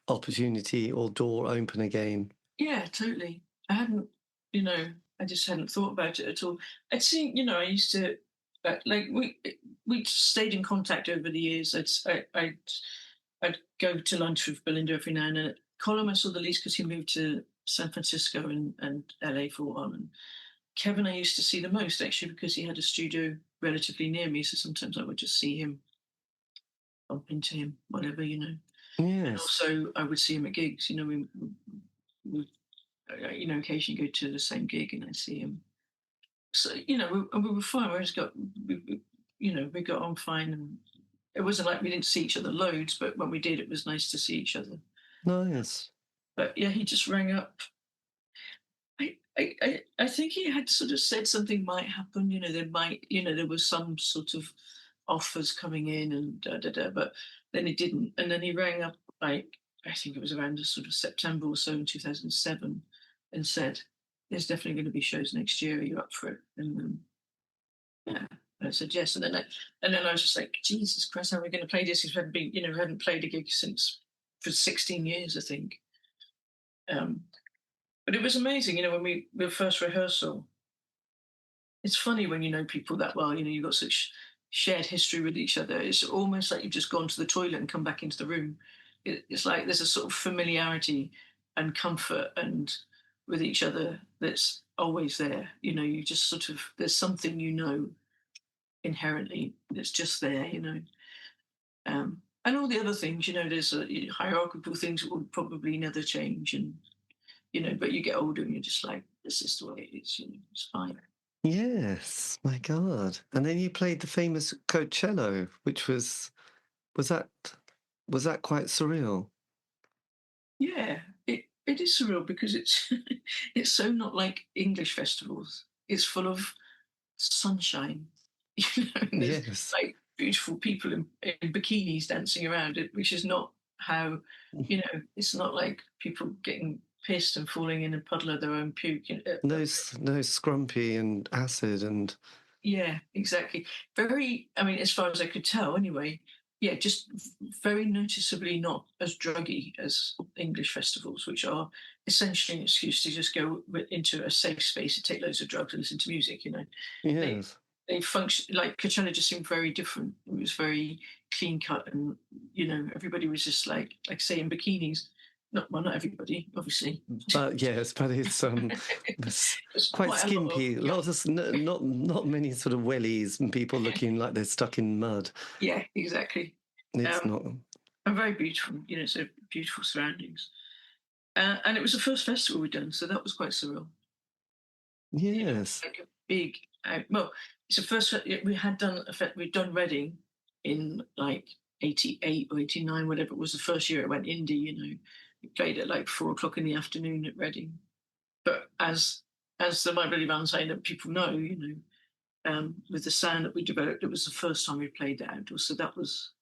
opportunity or door open again? Yeah, totally. I hadn't, you know, I just hadn't thought about it at all. I'd seen, I used to, like we stayed in contact over the years. I'd go to lunch with Belinda every now and then. Colin, I saw the least because he moved to San Francisco and LA for a while. And Kevin, I used to see the most actually because he had a studio relatively near me. So sometimes I would just see him, bump into him, whatever. And Yes. also I would see him at gigs. We occasionally go to the same gig and I see him. So we were fine. We got on fine, and it wasn't like we didn't see each other loads, but when we did, it was nice to see each other. Nice. But yeah, he just rang up. I think he had sort of said something might happen. There was some sort of offers coming in and da da da, but then he didn't. And then he rang up like I think it was around the sort of September or so in 2007, and said, "There's definitely going to be shows next year. Are you up for it?" And yeah, I said yes. And then I was just like, Jesus Christ, how are we going to play this? Because we hadn't played a gig since for 16 years, I think. Um, but it was amazing, when we the first rehearsal. It's funny when you know people that well. You've got such shared history with each other. It's almost like you've just gone to the toilet and come back into the room. It's like there's a sort of familiarity and comfort and with each other that's always there. You just sort of there's something inherently that's just there. And all the other things, there's hierarchical things that will probably never change, and but you get older and you're just like, this is the way it is. It's fine. Yes. My God. And then you played the famous Coachello, which was that was that quite surreal? Yeah, it is surreal because it's it's so not like English festivals. It's full of sunshine, and there's Yes. like beautiful people in bikinis dancing around it, which is not how, it's not like people getting pissed and falling in a puddle of their own puke. No, no scrumpy and acid and Yeah, exactly. Very, I mean, as far as I could tell anyway, yeah, just very noticeably not as druggy as English festivals, which are essentially an excuse to just go into a safe space and take loads of drugs and listen to music, They, yes. they function like Coachella just seemed very different. It was very clean cut and, everybody was just like say in bikinis. Not everybody, obviously. But yes, but it's There's quite quite a lot of, skimpy. Lots of not many sort of wellies and people looking like they're stuck in mud. yeah, exactly. It's Um, not. and very beautiful, so beautiful surroundings. And it was the first festival we'd done, so that was quite surreal. Yes. Like a big, well, it's the first we had done. We'd done Reading in like '88 or '89, whatever it was. The first year it went indie. We played at like 4 o'clock in the afternoon at Reading. But as the My Bloody Valentine that people know, with the sound that we developed, it was the first time we played it outdoors. So that was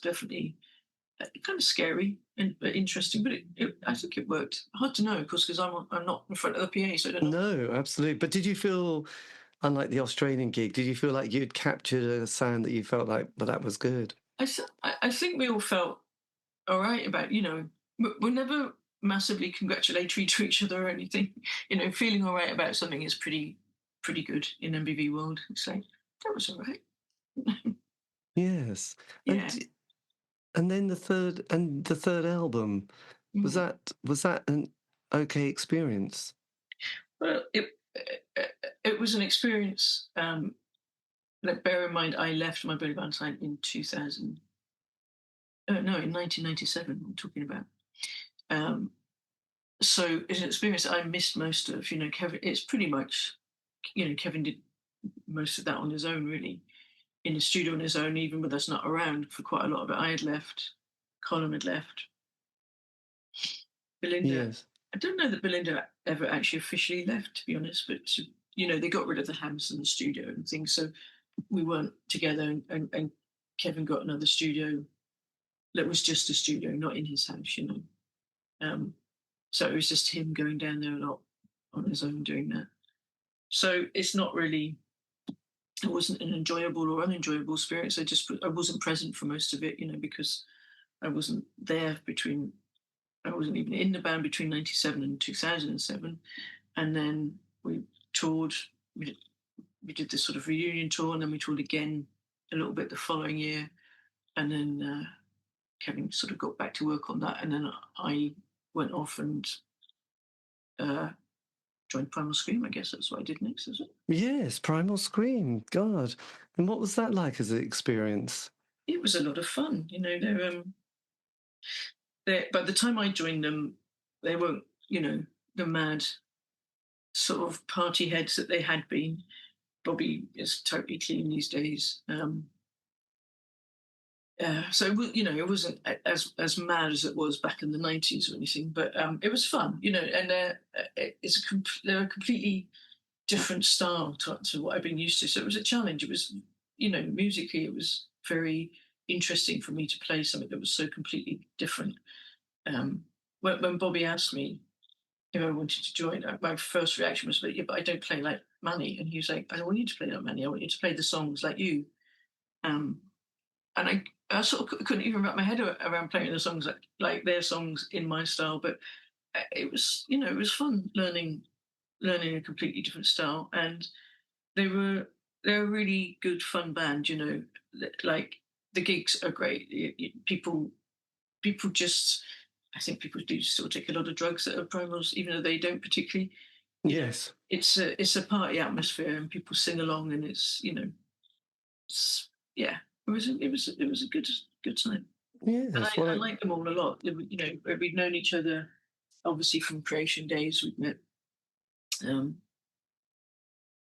definitely kind of scary but interesting. But I think it worked. Hard to know, of course, because I'm not in front of the PA, so I don't know. No, absolutely. But did you feel, unlike the Australian gig, did you feel like you'd captured a sound that you felt like that was good? I think we all felt all right about, we're never massively congratulatory to each other or anything. Feeling all right about something is pretty good in MBV world. It's like, that was all right. Yes. Yeah. And then the third album, was Mm. that an okay experience? Well, it was an experience. Like, bear in mind, I left My Bloody Valentine in 2000. No, in 1997. I'm talking about. Um, so it's an experience that I missed most of. Kevin. It's pretty much, Kevin did most of that on his own, really, in the studio on his own, even with us not around for quite a lot of it. I had left. Colin had left. Belinda. Yes. I don't know that Belinda ever actually officially left, to be honest, but they got rid of the Hams in the studio and things, so we weren't together. And Kevin got another studio that was just a studio, not in his house. Um, so it was just him going down there a lot on his own doing that. So it's not really. It wasn't an enjoyable or unenjoyable experience. I wasn't present for most of it, because I wasn't there between. I wasn't even in the band between '97 and 2007, and then we toured. We did this sort of reunion tour, and then we toured again a little bit the following year, and then Kevin sort of got back to work on that, and then I went off and joined Primal Scream. I guess that's what I did next, is it? Yes, Primal Scream. God. And what was that like as an experience? It was a lot of fun. By the time I joined them, they weren't, the mad sort of party heads that they had been. Bobby is totally clean these days. So it wasn't as mad as it was back in the '90s or anything, but it was fun, And they're a completely different style to what I've been used to. So it was a challenge. It was, musically, it was very interesting for me to play something that was so completely different. When Bobby asked me if I wanted to join, my first reaction was, "Yeah, but I don't play like Manny." And he was like, "I don't want you to play like Manny. I want you to play the songs like you." Um, and I sort of couldn't even wrap my head around playing the songs like their songs in my style. But it was, it was fun learning a completely different style. And they're a really good fun band. Like, the gigs are great. People just, I think people do still take a lot of drugs at Primals, even though they don't particularly. Yes. It's a party atmosphere, and people sing along, and it's, yeah, it was a good time. And Yes. I like them all a lot. We'd known each other obviously from creation days. We'd met.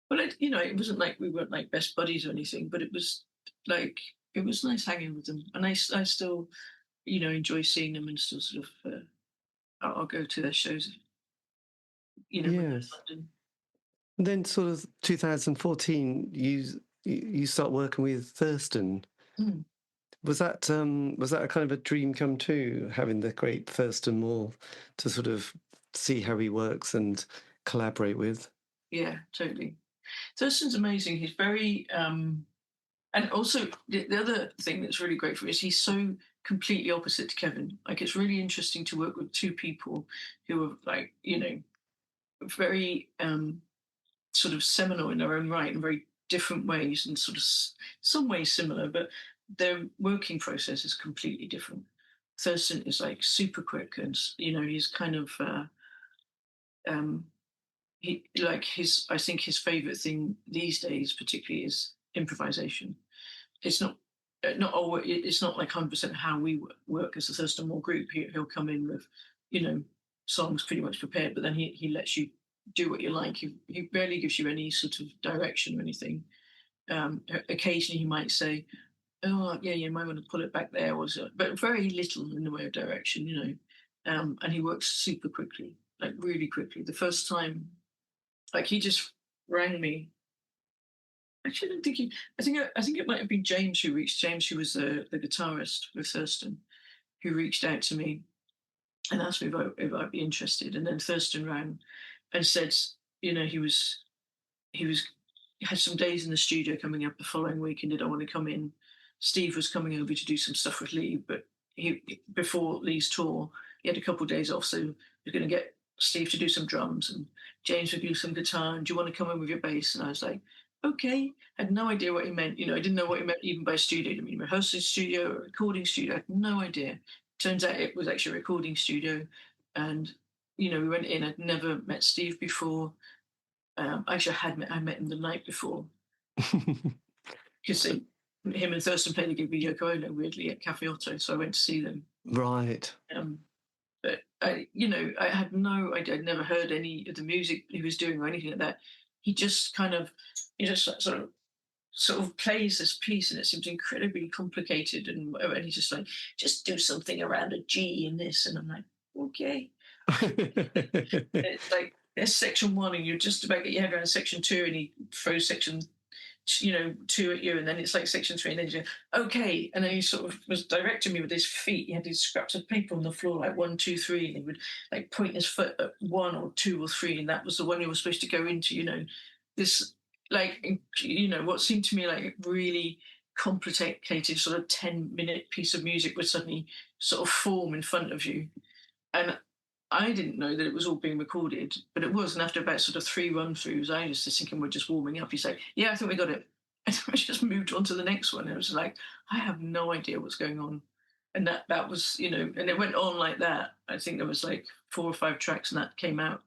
But it wasn't like we weren't like best buddies or anything. But it was like, it was nice hanging with them, and I still, enjoy seeing them, and still sort of. I'll go to their shows. When they're in Yes. London. And then sort of 2014, you start working with Thurston. Mm. Was that a kind of a dream come true, having the great Thurston Moore to sort of see how he works and collaborate with? Yeah, totally. Thurston's amazing. He's very, and also the other thing that's really great for him is he's so completely opposite to Kevin. Like it's really interesting to work with two people who are like, very sort of seminal in their own right in very different ways and sort of some ways similar, but their working process is completely different. Thurston is like super quick, and he's kind of um, he like his. I think his favorite thing these days, particularly, is improvisation. It's not always. It's not like 100% how we work as a Thurston Moore group. He'll come in with, songs pretty much prepared, but then he lets you do what you like. He barely gives you any sort of direction or anything. Occasionally, he might say, "Oh, yeah, you might want to pull it back there," or so, but very little in the way of direction, And he works super quickly, like really quickly. The first time, like he just rang me. Actually, I don't think he. I think it might have been James who reached. James, who was the guitarist with Thurston, who reached out to me and asked me if I'd be interested. And then Thurston rang and said, he had some days in the studio coming up the following week, and did I want to come in? Steve was coming over to do some stuff with Lee, but before Lee's tour, he had a couple of days off, so he was going to get Steve to do some drums, and James would do some guitar. And do you want to come in with your bass? And I was like, okay. I had no idea what he meant. I didn't know what he meant even by studio. I mean, rehearsal studio or recording studio. I had no idea. Turns out it was actually a recording studio, and we went in. I'd never met Steve before. Actually, I met him the night before because him and Thurston played a gig with Yoko Ono weirdly at Cafe Otto, so I went to see them. Right. But I had no idea. I'd never heard any of the music he was doing or anything like that. He just kind of, sort of plays this piece, and it seems incredibly complicated, and he's just like, just do something around a G in this, and I'm like, okay. It's like there's section 1, and you're just about to get your head around section 2, and he throws section 2 at you, and then it's like section 3, and then you go, okay. And then he sort of was directing me with his feet. He had these scraps of paper on the floor, like 1, 2, 3, and he would like point his foot at 1 or 2 or 3, and that was the one you were supposed to go into. This like what seemed to me like really complicated sort of 10-minute piece of music would suddenly sort of form in front of you, and I didn't know that it was all being recorded, but it was. And after about sort of 3 run-throughs, I was just thinking we're just warming up. He's like, yeah, I think we got it. And I just moved on to the next one. It was like, I have no idea what's going on. And that was, and it went on like that. I think there was like 4 or 5 tracks, and that came out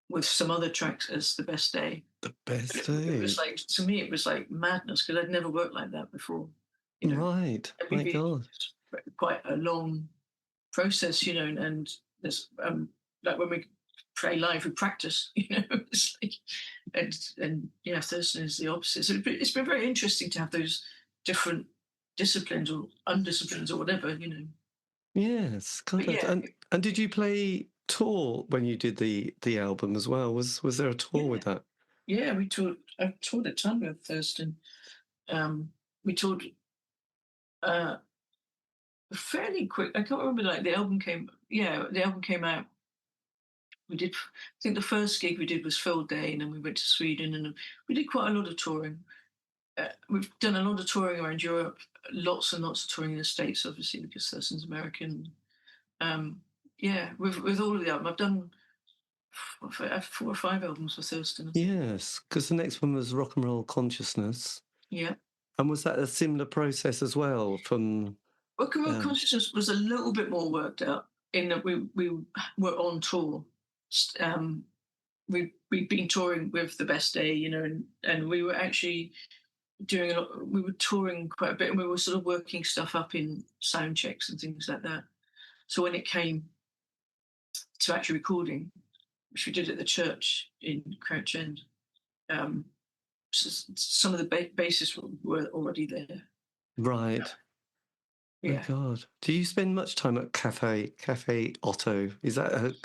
with some other tracks as The Best Day. The Best Day. It was like, to me, it was like madness because I'd never worked like that before. Right. My God. Quite a long process, and there's like when we play live, we practice, it's like, and yeah, Thurston is the opposite. So it's been very interesting to have those different disciplines or undisciplines or whatever, Yes. God, yeah. And did you play tour when you did the album as well? Was there a tour with that? Yeah, we toured. I toured a ton with Thurston. We toured fairly quick. I can't remember. Like the album came. Yeah, the album came out. We did. I think the first gig we did was Phil Day, and then we went to Sweden, and we did quite a lot of touring. We've done a lot of touring around Europe, lots and lots of touring in the States, obviously because Thurston's American. Yeah, with all of the album, I've done 4 or 5 albums for Thurston. Yes, because the next one was Rock and Roll Consciousness. Yeah. And was that a similar process as well? From Rock and Roll Consciousness was a little bit more worked out in that we were on tour. We'd been touring with The Best Day, and we were actually doing a lot. We were touring quite a bit, and we were sort of working stuff up in sound checks and things like that. So when it came to actually recording, which we did at the church in Crouch End, some of the bases were already there. Right. Yeah. Oh God! Do you spend much time at Cafe Otto? Is that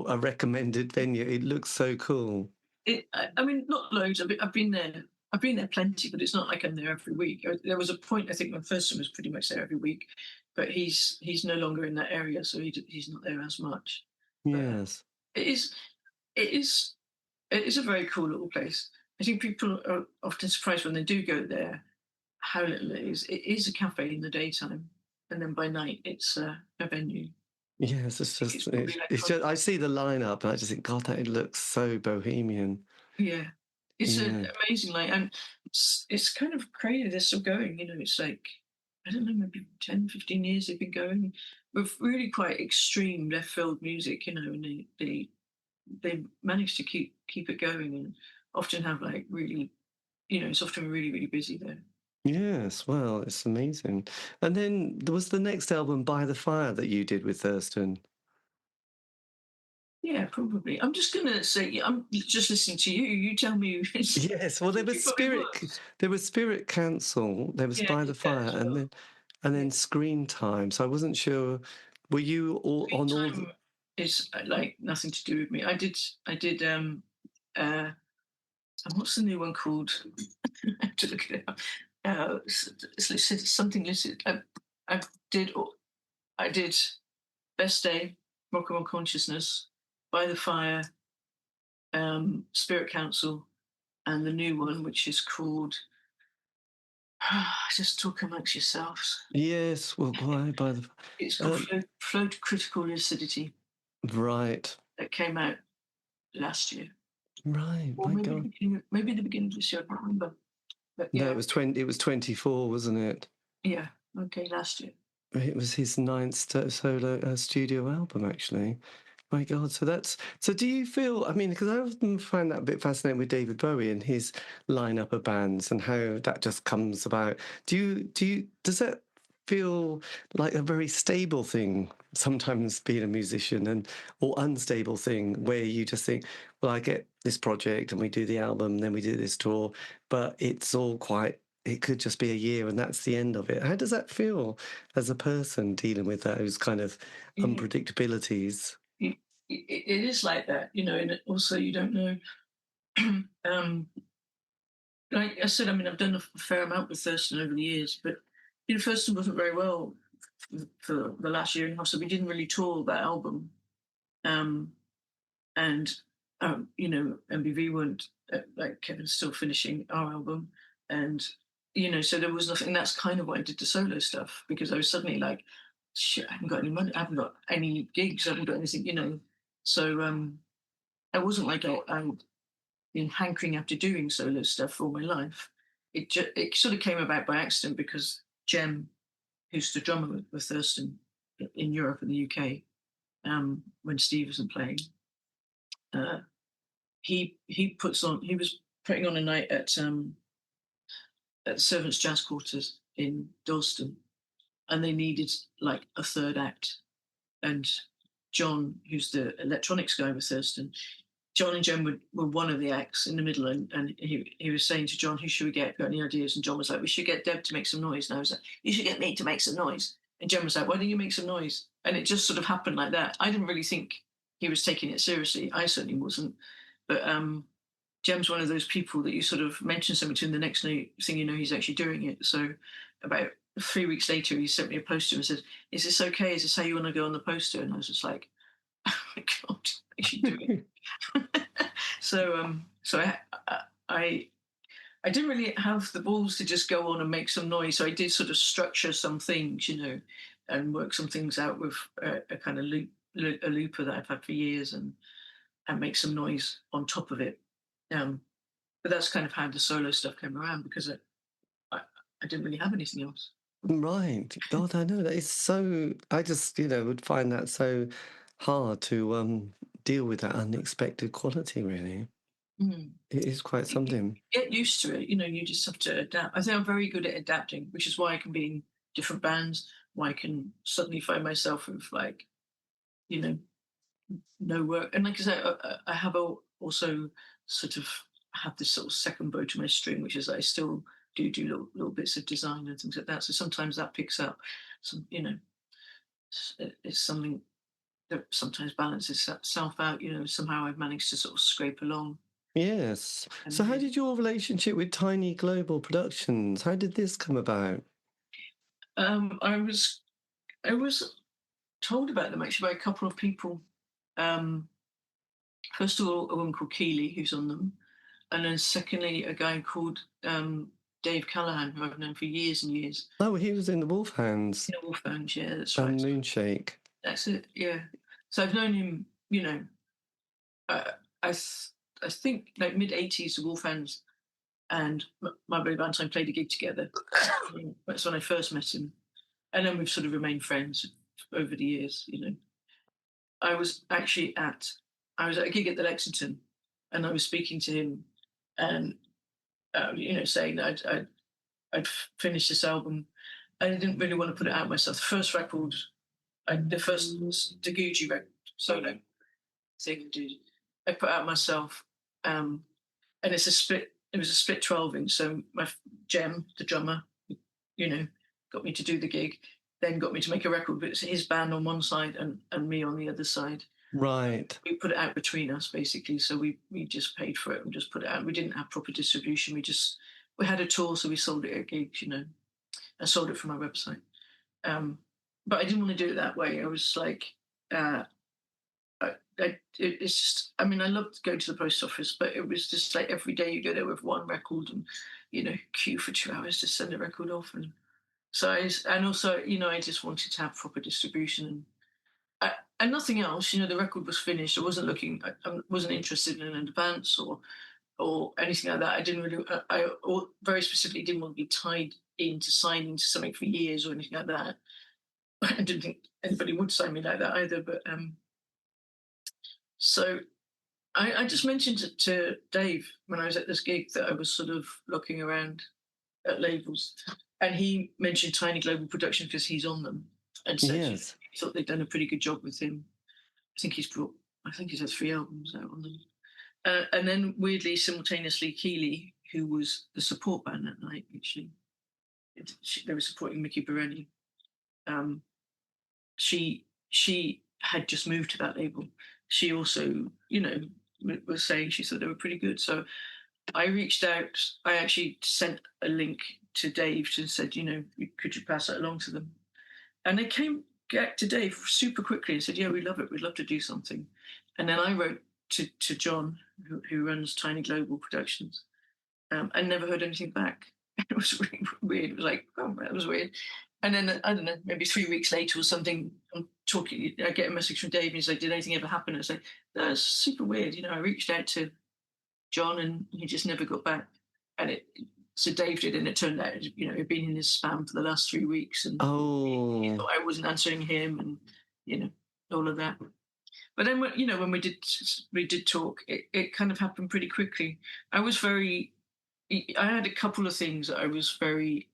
a recommended venue? It looks so cool. I mean, not loads. I've been there I've been there plenty, but it's not like I'm there every week. There was a point, I think, when Thurston was pretty much there every week, but he's no longer in that area, so he's not there as much. But Yes. it is it is it is a very cool little place. I think people are often surprised when they do go there how little it is. It is a cafe in the daytime, and then by night it's a venue. Yes, I think it's probably like it's just I see the lineup and I just think, God, that it looks so bohemian. yeah, it's Yeah. amazing. Like, and it's kind of crazy they're still going. It's like I don't know, maybe 10, 15 years they've been going with really quite extreme left field music. And they manage to keep it going, and often have like really, it's often really really busy there. Yes, well, it's amazing. And then there was the next album, By the Fire, that you did with Thurston. Yeah, probably. I'm just gonna say I'm just listening to you. You tell me. Yes, well, I think it probably was. There was Spirit Council, there was Yeah, I By the did that Fire, as well. and Yeah. then Screen Time. So I wasn't sure, were you all Screen on all the... time is like nothing to do with me. I did uh and what's the new one called? I have to look it up. It's listed something listed. I did I did Best Day, Rock and Roll Consciousness, By the Fire, Spirit Council, and the new one which is called Just Talk Amongst Yourselves. Yes, well, why By the... It's called Um, Flow to Critical Lucidity, right, that came out last year. right, Or my maybe God. maybe the beginning of this year, I can't remember. But No, yeah, it was 24, wasn't it? yeah, okay, last year. It was his ninth solo studio album, actually. My God, so. Do you feel? I mean, because I often find that a bit fascinating with David Bowie and his lineup of bands and how that just comes about. Does that feel like a very stable thing sometimes being a musician, or unstable thing where you just think, well, I get this project and we do the album, then we do this tour, but it's all quite. It could just be a year and that's the end of it. How does that feel as a person dealing with those kind of Yeah, unpredictabilities? it is like that, and also you don't know. um, like I said, I mean, I've done a fair amount with Thurston over the years, but Thurston wasn't very well for the last year and a half, so we didn't really tour that album. Um, and MBV weren't like Kevin's still finishing our album, and so there was nothing. That's kind of why I did the solo stuff, because I was suddenly like, shit, I haven't got any money, I haven't got any gigs, I haven't got anything. So I wasn't like I'd been hankering after doing solo stuff all my life. It sort of came about by accident because Jem, who's the drummer with Thurston in Europe and the UK, when Steve wasn't playing. Uh, he was putting on a night at the Servants Jazz Quarters in Dalston, and they needed like a third act. And John, who's the electronics guy with Thurston, John and Jen were one of the acts in the middle, and he was saying to John, who should we get? Got any ideas? And John was like, we should get Deb to make some noise. And I was like, you should get me to make some noise. And Jen was like, why don't you make some noise? And it just sort of happened like that. I didn't really think he was taking it seriously. I certainly wasn't. But Jem's one of those people that you sort of mention something to, and the next thing he's actually doing it. So about 3 weeks later, he sent me a poster and said, is this okay? Is this how you want to go on the poster? And I was just like, oh my God, actually doing it. So I didn't really have the balls to just go on and make some noise. So I did sort of structure some things, and work some things out with a kind of looper that I've had for years, and make some noise on top of it. But that's kind of how the solo stuff came around, because I didn't really have anything else. Right. God, I know that is so. I just, would find that so hard to deal with that unexpected quality, really. Mm. It is quite You something. get used to it, you just have to adapt. I think I'm very good at adapting, which is why I can be in different bands, why I can suddenly find myself with like, you know, no work. And like I say, I have also sort of have this sort of second bow to my string, which is I still do little bits of design and things like that. So sometimes that picks up some, it's something that sometimes balances itself out. Somehow I've managed to sort of scrape along. Yes. So how And did your relationship with Tiny Global Productions, how did this come about? I was told about them actually by a couple of people. Um, First of all, a woman called Keely who's on them, and then secondly, a guy called Dave Callahan, who I've known for years and years. Oh, he was in the Wolfhounds In a Wolfhound, yeah, that's right. and Moonshake. That's it, yeah. So I've known him, uh, I, th- I think like mid 80s, the Wolfhounds and My Bloody Valentine played a gig together. That's when I first met him. And then we've sort of remained friends over the years. I was actually at a gig at the Lexington, and I was speaking to him, and saying that I'd finished this album. I didn't really want to put it out myself. The first record, the first Deb Googe record solo thing I did, I put out myself, and it's a split. It was a split 12-inch. So my Jem, the drummer, you know, got me to do the gig, then got me to make a record. But it's his band on one side and me on the other side. Right. We put it out between us basically. So we just paid for it and just put it out. We didn't have proper distribution. We had a tour, so we sold it at gigs. I sold it from my website. But I didn't want to do it that way. I was like, it's just, I mean, I loved to go to the post office, but it was just like every day you go there with one record and, queue for 2 hours to send a record off. And so, and also, I just wanted to have proper distribution and nothing else. The record was finished. I wasn't looking, I wasn't interested in an advance or anything like that. I didn't really, or very specifically didn't want to be tied into signing to something for years or anything like that. I didn't think anybody would sign me like that either, but so I just mentioned it to Dave when I was at this gig that I was sort of looking around at labels, and he mentioned Tiny Global Production because he's on them, and said Yes. he thought they'd done a pretty good job with him. I think he's had 3 albums out on them, and then weirdly, simultaneously, Keely, who was the support band that night, actually, they were supporting Mickey Bereni. She had just moved to that label. She also, was saying she thought they were pretty good. So I reached out. I actually sent a link to Dave and said, could you pass that along to them? And they came back to Dave super quickly and said, yeah, we love it. We'd love to do something. And then I wrote to John, who runs Tiny Global Productions, and never heard anything back. It was really weird. It was like, oh, that was weird. And then, I don't know, maybe 3 weeks later or something, I get a message from Dave and he's like, did anything ever happen? I was like, that's super weird. I reached out to John and he just never got back. So Dave did, and it turned out, he'd been in his spam for the last 3 weeks, and he thought I wasn't answering him, and all of that. But then, when we did talk, it kind of happened pretty quickly. I had a couple of things that I was very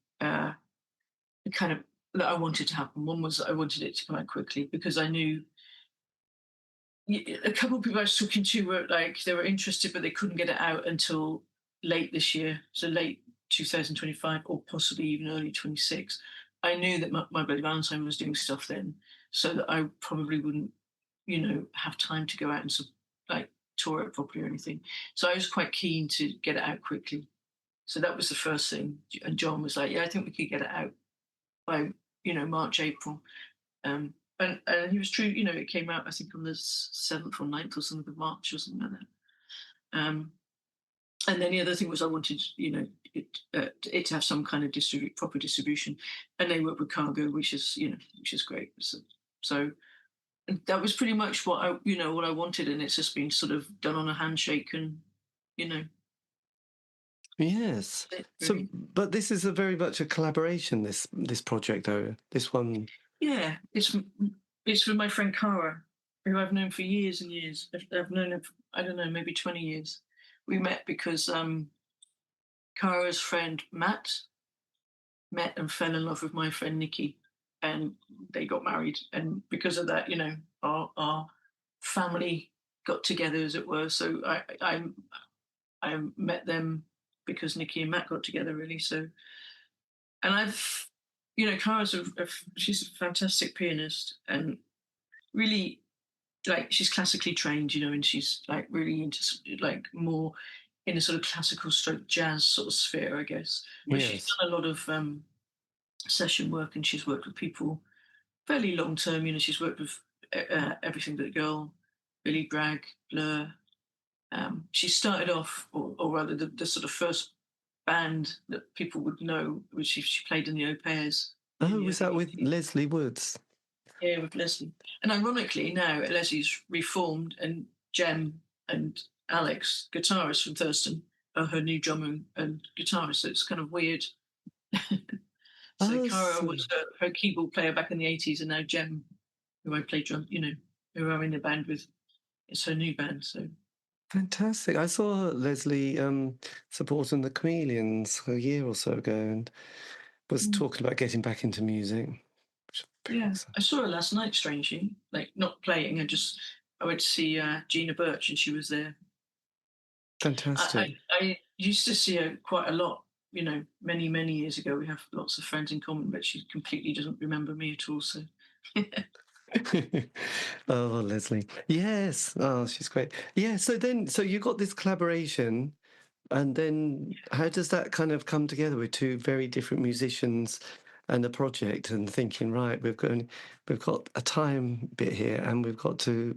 kind of that I wanted to happen. One was that I wanted it to come out quickly because I knew a couple of people I was talking to were like they were interested, but they couldn't get it out until late this year, so late 2025 or possibly even early 26. I knew that my Bloody Valentine was doing stuff then, so that I probably wouldn't, have time to go out and like tour it properly or anything. So I was quite keen to get it out quickly. So that was the first thing. And John was like, "Yeah, I think we could get it out by March, April." And he was true. It came out I think on the 7th or 9th or something of March or something like that. And then the other thing was I wanted it to have some kind of proper distribution, and they work with Cargo, which is great. So that was pretty much what I wanted, and it's just been sort of done on a handshake, and. Yes. So, but this is very much a collaboration. This project, though. This one. Yeah, it's with my friend Cara, who I've known for years and years. I've known her, I don't know, maybe 20 years. We met because Cara's friend Matt met and fell in love with my friend Nikki, and they got married. And because of that, our family got together, as it were. So I met them because Nikki and Matt got together, really. So, and I've, Cara's she's a fantastic pianist and really like she's classically trained, and she's like really into like more in a sort of classical stroke jazz sort of sphere, I guess. But she's Yes. done a lot of session work, and she's worked with people fairly long term. She's worked with Everything But a Girl, Billy Bragg, Blur. She started off, or rather, the sort of first band that people would know was she played in the Au Pairs in Oh, the was that early with 80s. Leslie Woods? Yeah, with Leslie. And ironically, now Leslie's reformed, and Jem and Alex, guitarist from Thurston, are her new drummer and guitarist. So it's kind of weird. So Oh, Cara was her keyboard player back in the 80s, and now Jem, who I play drum, who I'm in the band with, it's her new band. So fantastic. I saw Leslie supporting the Chameleons a year or so ago and was mm, talking about getting back into music. Which is very yeah, exciting. I saw her last night. Strangely, like not playing. I went to see Gina Birch, and she was there. Fantastic. I used to see her quite a lot, many, many years ago. We have lots of friends in common, but she completely doesn't remember me at all. So, Oh, Leslie. Yes. Oh, she's great. Yeah. So you got this collaboration, and then how does that kind of come together with two very different musicians and a project and thinking, right, we've got a time bit here and we've got to,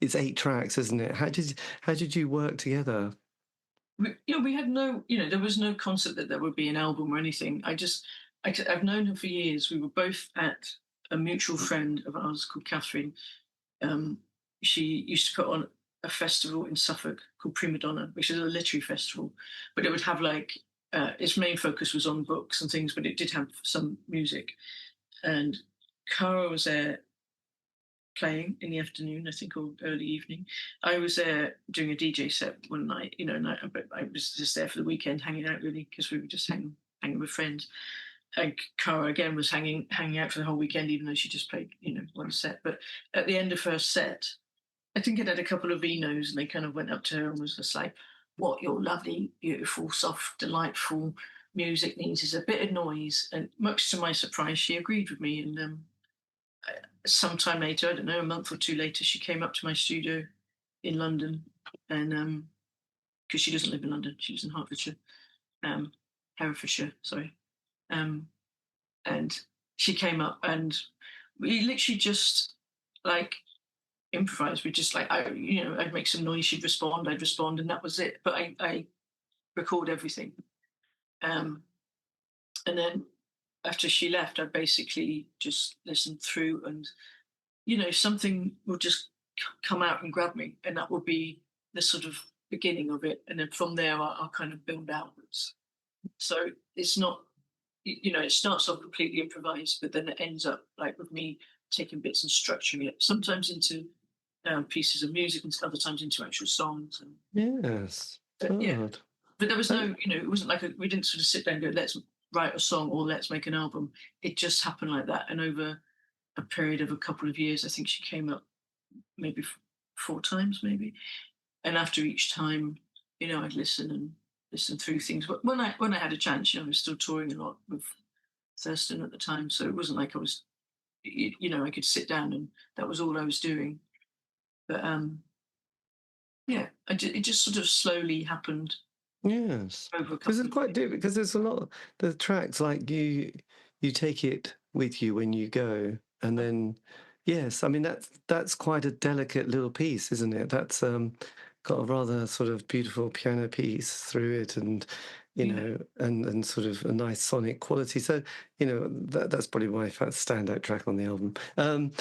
it's 8 tracks, isn't it? How did you work together? we had no, there was no concept that there would be an album or anything. I've known her for years. We were both at a mutual friend of ours called Catherine. Um, she used to put on a festival in Suffolk called Prima Donna, which is a literary festival, but it would have like its main focus was on books and things, but it did have some music. And Cara was there playing in the afternoon, I think, or early evening. I was there doing a DJ set one night, and I was just there for the weekend, hanging out really because we were just hanging with friends. And Cara again was hanging out for the whole weekend, even though she just played, one set. But at the end of her set, I think it had a couple of Vinos, and they kind of went up to her and was just like, "What your lovely, beautiful, soft, delightful music needs is a bit of noise." And much to my surprise, she agreed with me. And sometime later, I don't know, a month or two later, she came up to my studio in London, and because she doesn't live in London, she lives in Hertfordshire, um, Herefordshire, sorry. Um, and she came up, and we literally just like improvised. We just like I'd make some noise, she'd respond, I'd respond, and that was it. But I record everything, um, and then after she left, I basically just listened through, and something will just come out and grab me, and that will be the sort of beginning of it, and then from there I'll kind of build outwards. So it's not, it starts off completely improvised, but then it ends up like with me taking bits and structuring it, sometimes into pieces of music, and other times into actual songs. And Yes. yeah, Good. but there was Uh, no, it wasn't like we didn't sort of sit down and go, let's write a song or let's make an album. It just happened like that, and over a period of a couple of years, I think she came up maybe 4 times, maybe. And after each time, I'd listen through things. But when I had a chance, I was still touring a lot with Thurston at the time, so it wasn't like I was, I could sit down and that was all I was doing. But yeah, it just sort of slowly happened yes. over a Because couple it's of quite years. different, because there's a lot of the tracks like you take it with you when you go, and then yes, I mean that's quite a delicate little piece, isn't it? That's got a rather sort of beautiful piano piece through it, and Yeah. and sort of a nice sonic quality. So that's probably my standout track on the album.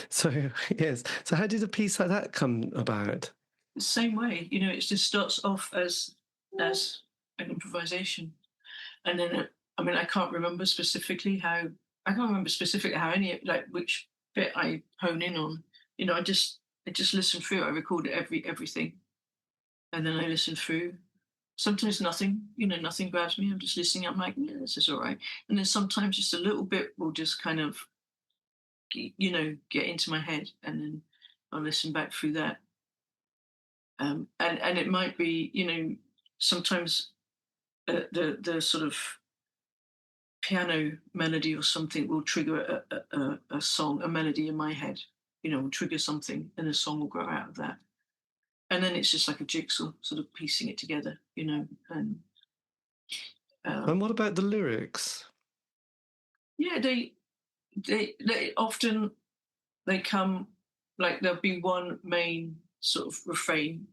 So yes. So how did a piece like that come about? The same way, it just starts off as an improvisation, and then I mean, I can't remember specifically how any like which bit I hone in on. I just listen through. I record everything, and then I listen through. Sometimes nothing, nothing grabs me. I'm just listening. I'm like, yeah, this is all right. And then sometimes just a little bit will just kind of, get into my head, and then I'll listen back through that. And it might be, sometimes the sort of piano melody or something will trigger a song, a melody in my head. will trigger something, and a song will grow out of that. And then it's just like a jigsaw, sort of piecing it together, and And what about the lyrics? yeah, they often they come like there'll be one main sort of refrain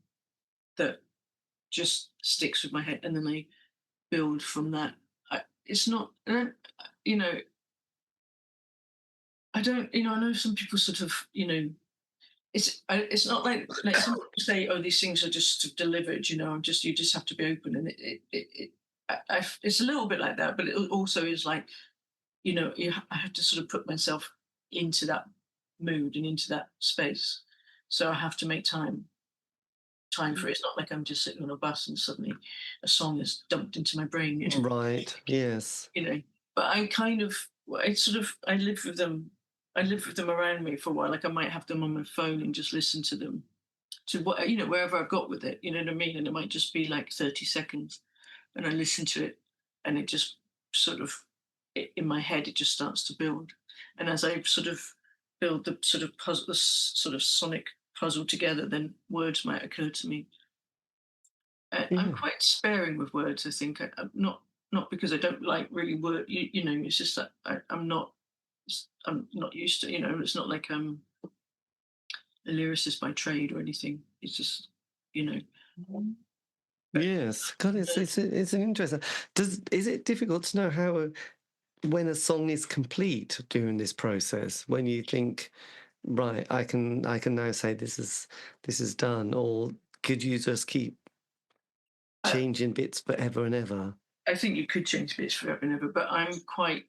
that just sticks with my head, and then they build from that. It's not, you know, I don't, I know some people sort of, it's not like some people say, oh, these things are just delivered, you just have to be open, and it's a little bit like that, but it also is like, I have to sort of put myself into that mood and into that space, so I have to make time for it. It's not like I'm just sitting on a bus and suddenly a song is dumped into my brain, Right. Yes. But I kind of, I live with them. I live with them around me for a while. Like I might have them on my phone and just listen to them to what, wherever I've got with it, you know what I mean? And it might just be like 30 seconds and I listen to it and it just sort of, in my head, it just starts to build. And as I sort of build the sort of puzzle, the sort of sonic puzzle together, then words might occur to me. I'm Yeah. quite sparing with words. I think I'm not because I don't like really word. It's just that I'm not used to. It's not like I'm a lyricist by trade or anything. It's just you know. Yes. God, it's an interesting. Is it difficult to know how when a song is complete during this process? When you think, right, I can now say this is done, or could you just keep I, changing bits forever and ever? I think you could change bits forever and ever, but I'm quite.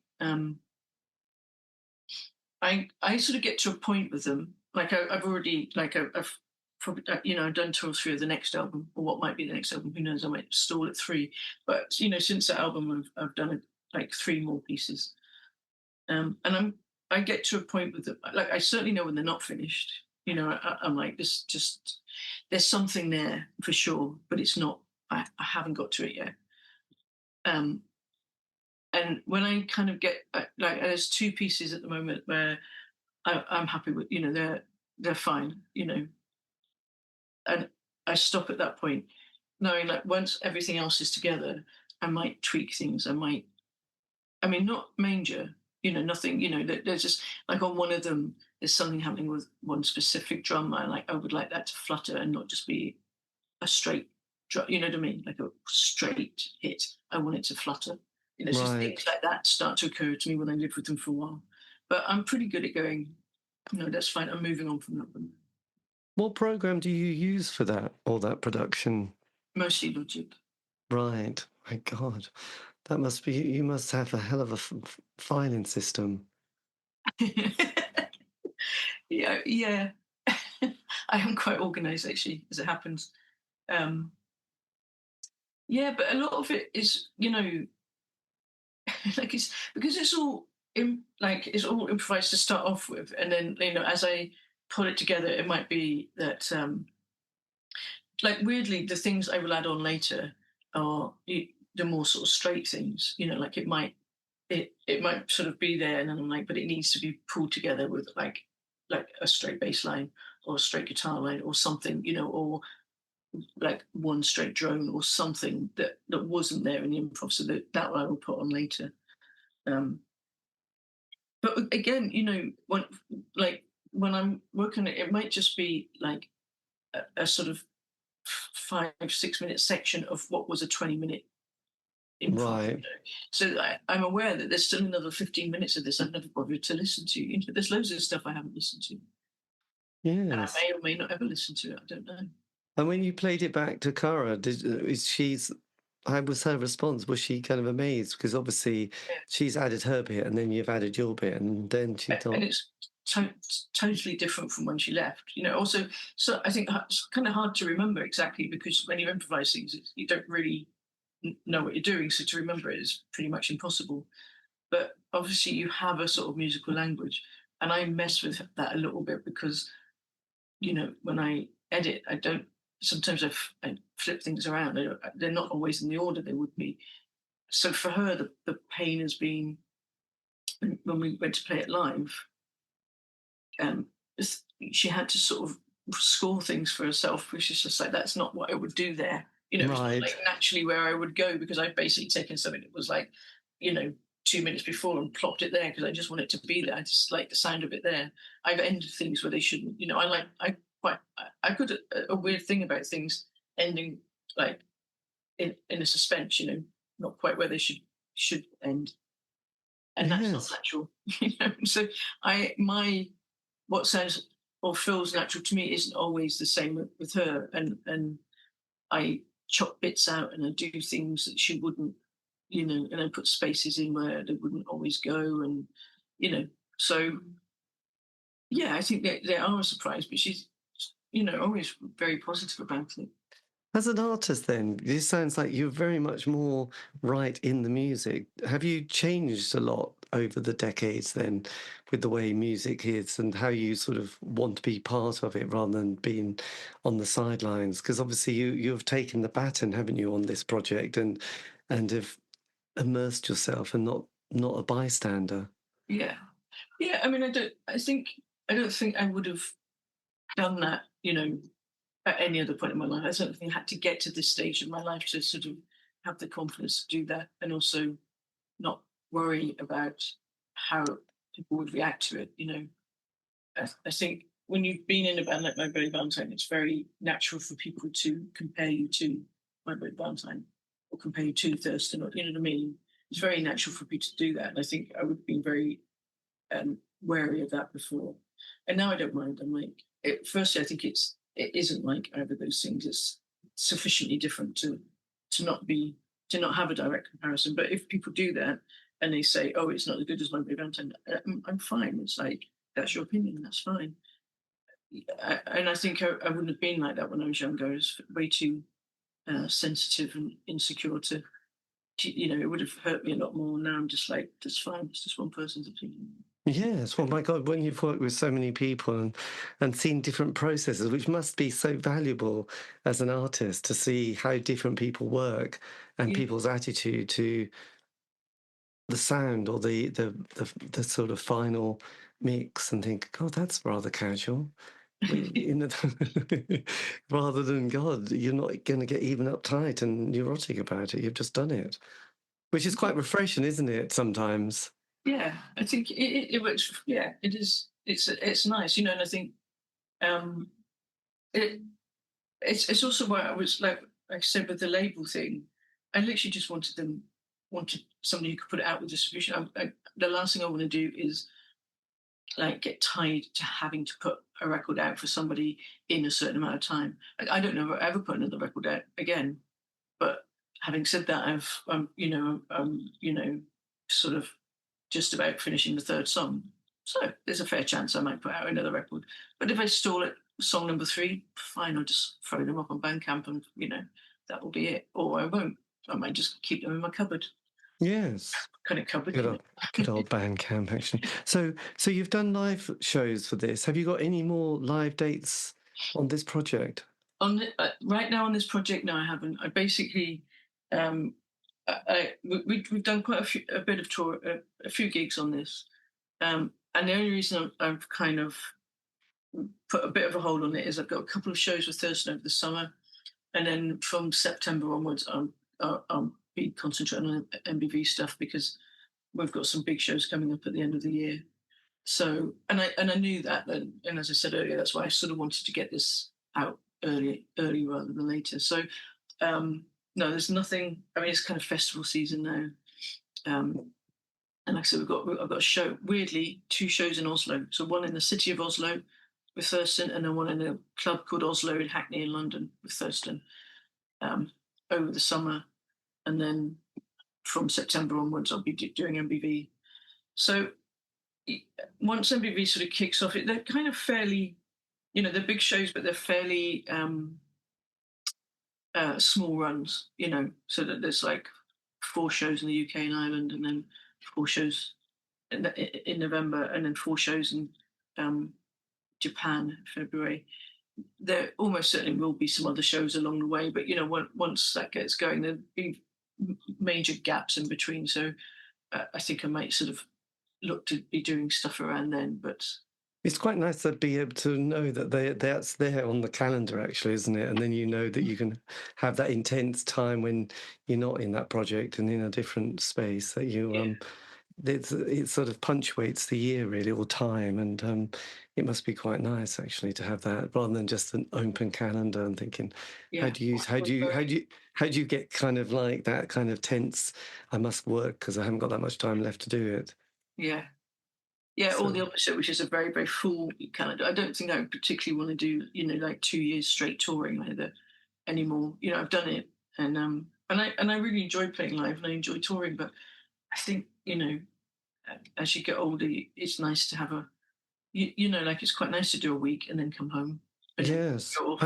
I sort of get to a point with them. Like I've already I've probably I've done 2 or 3 of the next album, or what might be the next album. Who knows? I might stall at 3. But since that album, I've done like 3 more pieces. And I get to a point with them. Like I certainly know when they're not finished. I'm like this. Just there's something there for sure, but it's not. I haven't got to it yet. And when I kind of get like, there's 2 pieces at the moment where I'm happy with. They're fine. And I stop at that point, knowing like once everything else is together, I might tweak things. I mean, not major. Nothing. There's just like on one of them, there's something happening with one specific drum. I would like that to flutter and not just be a straight drum. You know what I mean? Like a straight hit. I want it to flutter. It's just Right. things like that start to occur to me when I live with them for a while. But I'm pretty good at going, no, that's fine. I'm moving on from that one. What program do you use for that, all that production? Mostly Logic. Right. My God, that must be. You must have a hell of a filing system. Yeah. I am quite organised actually, as it happens. Yeah, but a lot of it is, like it's because it's all it's all improvised to start off with, and then as I put it together, it might be that like weirdly the things I will add on later are the more sort of straight things. Like it might sort of be there, and then I'm like, but it needs to be pulled together with like a straight bass line or a straight guitar line or something, or like one straight drone or something that wasn't there in the improv, so that I will put on later. But again, when I'm working it might just be like a sort of 5-6 minute section of what was a 20-minute improv. Right. So I'm aware that there's still another 15 minutes of this I've never bothered to listen to. There's loads of stuff I haven't listened to. And I Yes. may or may not ever listen to it. I don't know. And when you played it back to Cara, how was her response? Was she kind of amazed? Because obviously she's added her bit and then you've added your bit, and then she thought. And it's totally different from when she left. Also, so I think it's kind of hard to remember exactly because when you improvise things, you don't really know what you're doing. So to remember it is pretty much impossible. But obviously you have a sort of musical language. And I mess with that a little bit because, when I edit, sometimes I flip things around. They're not always in the order they would be. So for her, the pain has been when we went to play it live. she had to sort of score things for herself, which is just like, that's not what I would do there. It's not Right. like naturally where I would go, because I've basically taken something that was like, 2 minutes before and plopped it there because I just want it to be there. I just like the sound of it there. I've ended things where they shouldn't. I got a weird thing about things ending like in a suspense. Not quite where they should end, and that's not Yes. natural. So what sounds or feels natural to me isn't always the same with her, and I chop bits out and I do things that she wouldn't, and I put spaces in where they wouldn't always go, and so yeah, I think they are a surprise, but she's always very positive about it. As an artist, then, this sounds like you're very much more right in the music. Have you changed a lot over the decades then with the way music is and how you sort of want to be part of it rather than being on the sidelines? Because obviously you've taken the baton, haven't you, on this project and have immersed yourself and not a bystander. Yeah, yeah. I mean, I don't think I would have done that, at any other point in my life. I don't think I had to get to this stage of my life to sort of have the confidence to do that, and also not worry about how people would react to it. I think when you've been in a band like My Bloody Valentine, it's very natural for people to compare you to My Bloody Valentine or compare you to Thurston, or you know what I mean. It's very natural for people to do that, and I think I would have been very wary of that before, and now I don't mind. I'm like, firstly, I think it isn't like either of those things. It's sufficiently different to not have a direct comparison. But if people do that and they say, "Oh, it's not as good as My Bloody Valentine," I'm fine. It's like, that's your opinion. That's fine. And I think I wouldn't have been like that when I was younger. I was way too sensitive and insecure it would have hurt me a lot more. Now I'm just like, that's fine. It's just one person's opinion. Yes, well, my God, when you've worked with so many people and seen different processes, which must be so valuable as an artist to see how different people work and Yeah. people's attitude to the sound or the sort of final mix and think, God, that's rather casual. Rather than, God, you're not going to get even uptight and neurotic about it. You've just done it, which is quite refreshing, isn't it, sometimes? Yeah, I think it works. Yeah, it is. It's nice, and I think um, it it's also why I was like I said with the label thing. I literally just wanted somebody who could put it out with distribution. The last thing I want to do is like get tied to having to put a record out for somebody in a certain amount of time. I don't know if I'll ever put another record out again. But having said that, sort of just about finishing the third song. So there's a fair chance I might put out another record. But if I stall at song number 3, fine, I'll just throw them up on Bandcamp and, that will be it. Or I won't. I might just keep them in my cupboard. Yes. Kind of cupboard. Good old Bandcamp, actually. So you've done live shows for this. Have you got any more live dates on this project? Right now on this project, no, I haven't. I basically, we've done quite a bit of tour, a few gigs on this, and the only reason I've kind of put a bit of a hold on it is I've got a couple of shows with Thurston over the summer, and then from September onwards, I'll be concentrating on MBV stuff because we've got some big shows coming up at the end of the year. So, and I knew that, and as I said earlier, that's why I sort of wanted to get this out early rather than later. So, no, there's nothing. I mean, it's kind of festival season now, and like I said, I've got a show. Weirdly, 2 shows in Oslo. So one in the city of Oslo with Thurston, and then one in a club called Oslo in Hackney in London with Thurston over the summer, and then from September onwards, I'll be doing MBV. So once MBV sort of kicks off, they're kind of fairly, they're big shows, but they're fairly small runs, so that there's like 4 shows in the UK and Ireland, and then 4 shows in November, and then 4 shows in Japan in February. There almost certainly will be some other shows along the way, but once that gets going, there'll be major gaps in between. So I think I might sort of look to be doing stuff around then, but It's quite nice to be able to know that that's there on the calendar, actually, isn't it? And then you know that you can have that intense time when you're not in that project and in a different space that you Yeah, it sort of punctuates the year really, or time, and it must be quite nice actually to have that rather than just an open calendar and thinking, yeah. how do you get kind of like that kind of tense? I must work because I haven't got that much time left to do it. Yeah. Yeah, or the So opposite, which is a very, very full calendar. I don't think I particularly want to do, like 2 years straight touring either anymore. I've done it, and I really enjoy playing live and I enjoy touring, but I think, as you get older, it's nice to have like it's quite nice to do a week and then come home and then yes, go off,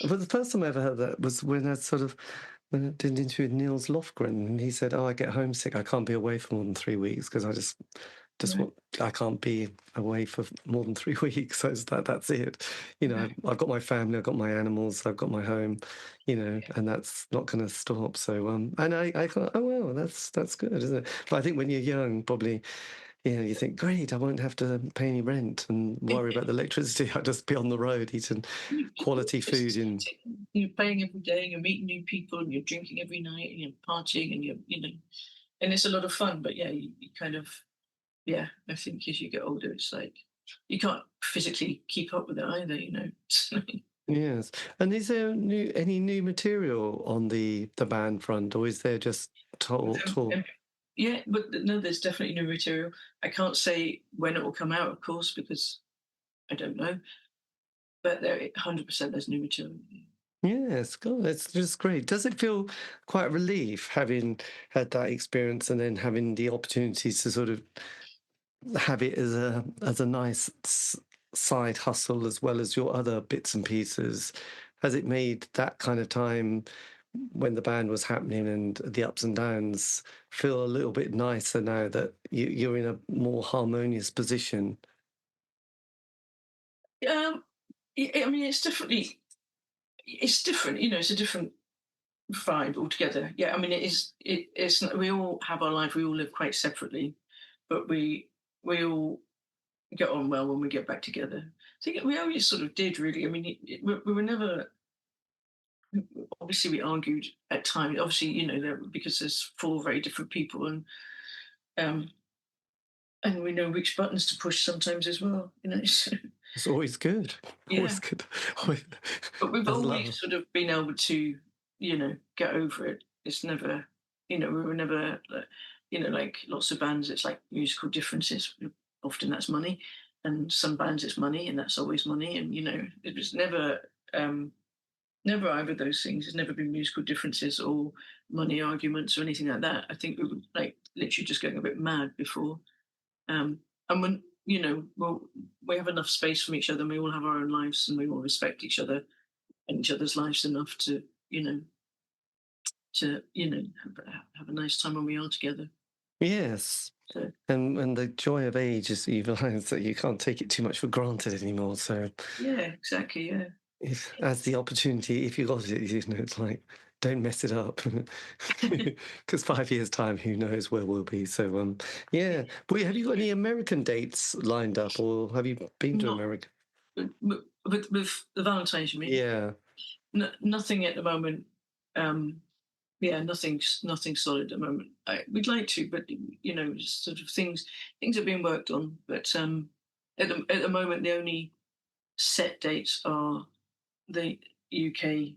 but the first time I ever heard that was when I did an interview with Niels Lofgren, and he said, "Oh, I get homesick. I can't be away for more than 3 weeks because I just Right. want I can't be away for more than 3 weeks. So that's it. Yeah. I've got my family, I've got my animals, I've got my home, and that's not going to stop. So and I thought, oh well, that's good, isn't it? But I think when you're young, probably. You think, great, I won't have to pay any rent and worry about the electricity. I'll just be on the road eating quality food It's in. exciting. You're playing every day, and you're meeting new people, and you're drinking every night, and you're partying, and and it's a lot of fun. But yeah, you kind of, yeah, I think as you get older, it's like you can't physically keep up with it either. Yes. And is there any new material on the band front, or is there just talk? Yeah, but no, there's definitely new material. I can't say when it will come out, of course, because I don't know. But 100% there's new material. Yes, God, that's just great. Does it feel quite a relief having had that experience and then having the opportunity to sort of have it as a nice side hustle as well as your other bits and pieces? Has it made that kind of time when the band was happening and the ups and downs feel a little bit nicer now that you're in a more harmonious position? Um, I mean, it's different. It's a different vibe altogether. Yeah, I mean, it is. It's. We all have our life. We all live quite separately, but we all get on well when we get back together. I think we always sort of did, really. I mean, we were never. Obviously, we argued at times. Obviously, because there's four very different people, um, and we know which buttons to push sometimes as well. So, It's always good. yeah. Always good. Always- But we've That's always love. sort of been able to, get over it. It's never, we were never, like lots of bands, it's like musical differences. Often that's money, and some bands it's money, and that's always money. And it was never either of those things. It's never been musical differences or money arguments or anything like that. I think we were like literally just going a bit mad before. And when well, we have enough space from each other, and we all have our own lives, and we all respect each other and each other's lives enough to have a nice time when we are together. Yes. So And the joy of age is you realize that you can't take it too much for granted anymore. So yeah, exactly. Yeah. if as the opportunity, if you got it, it's like don't mess it up. Because 5 years time, who knows where we'll be. So yeah. But have you got any American dates lined up, or have you been to Not America? with the Valentine's, you mean? Yeah. Nothing at the moment. Um, yeah, nothing solid at the moment. We'd like to, but just sort of things are being worked on. But at the moment, the only set dates are the UK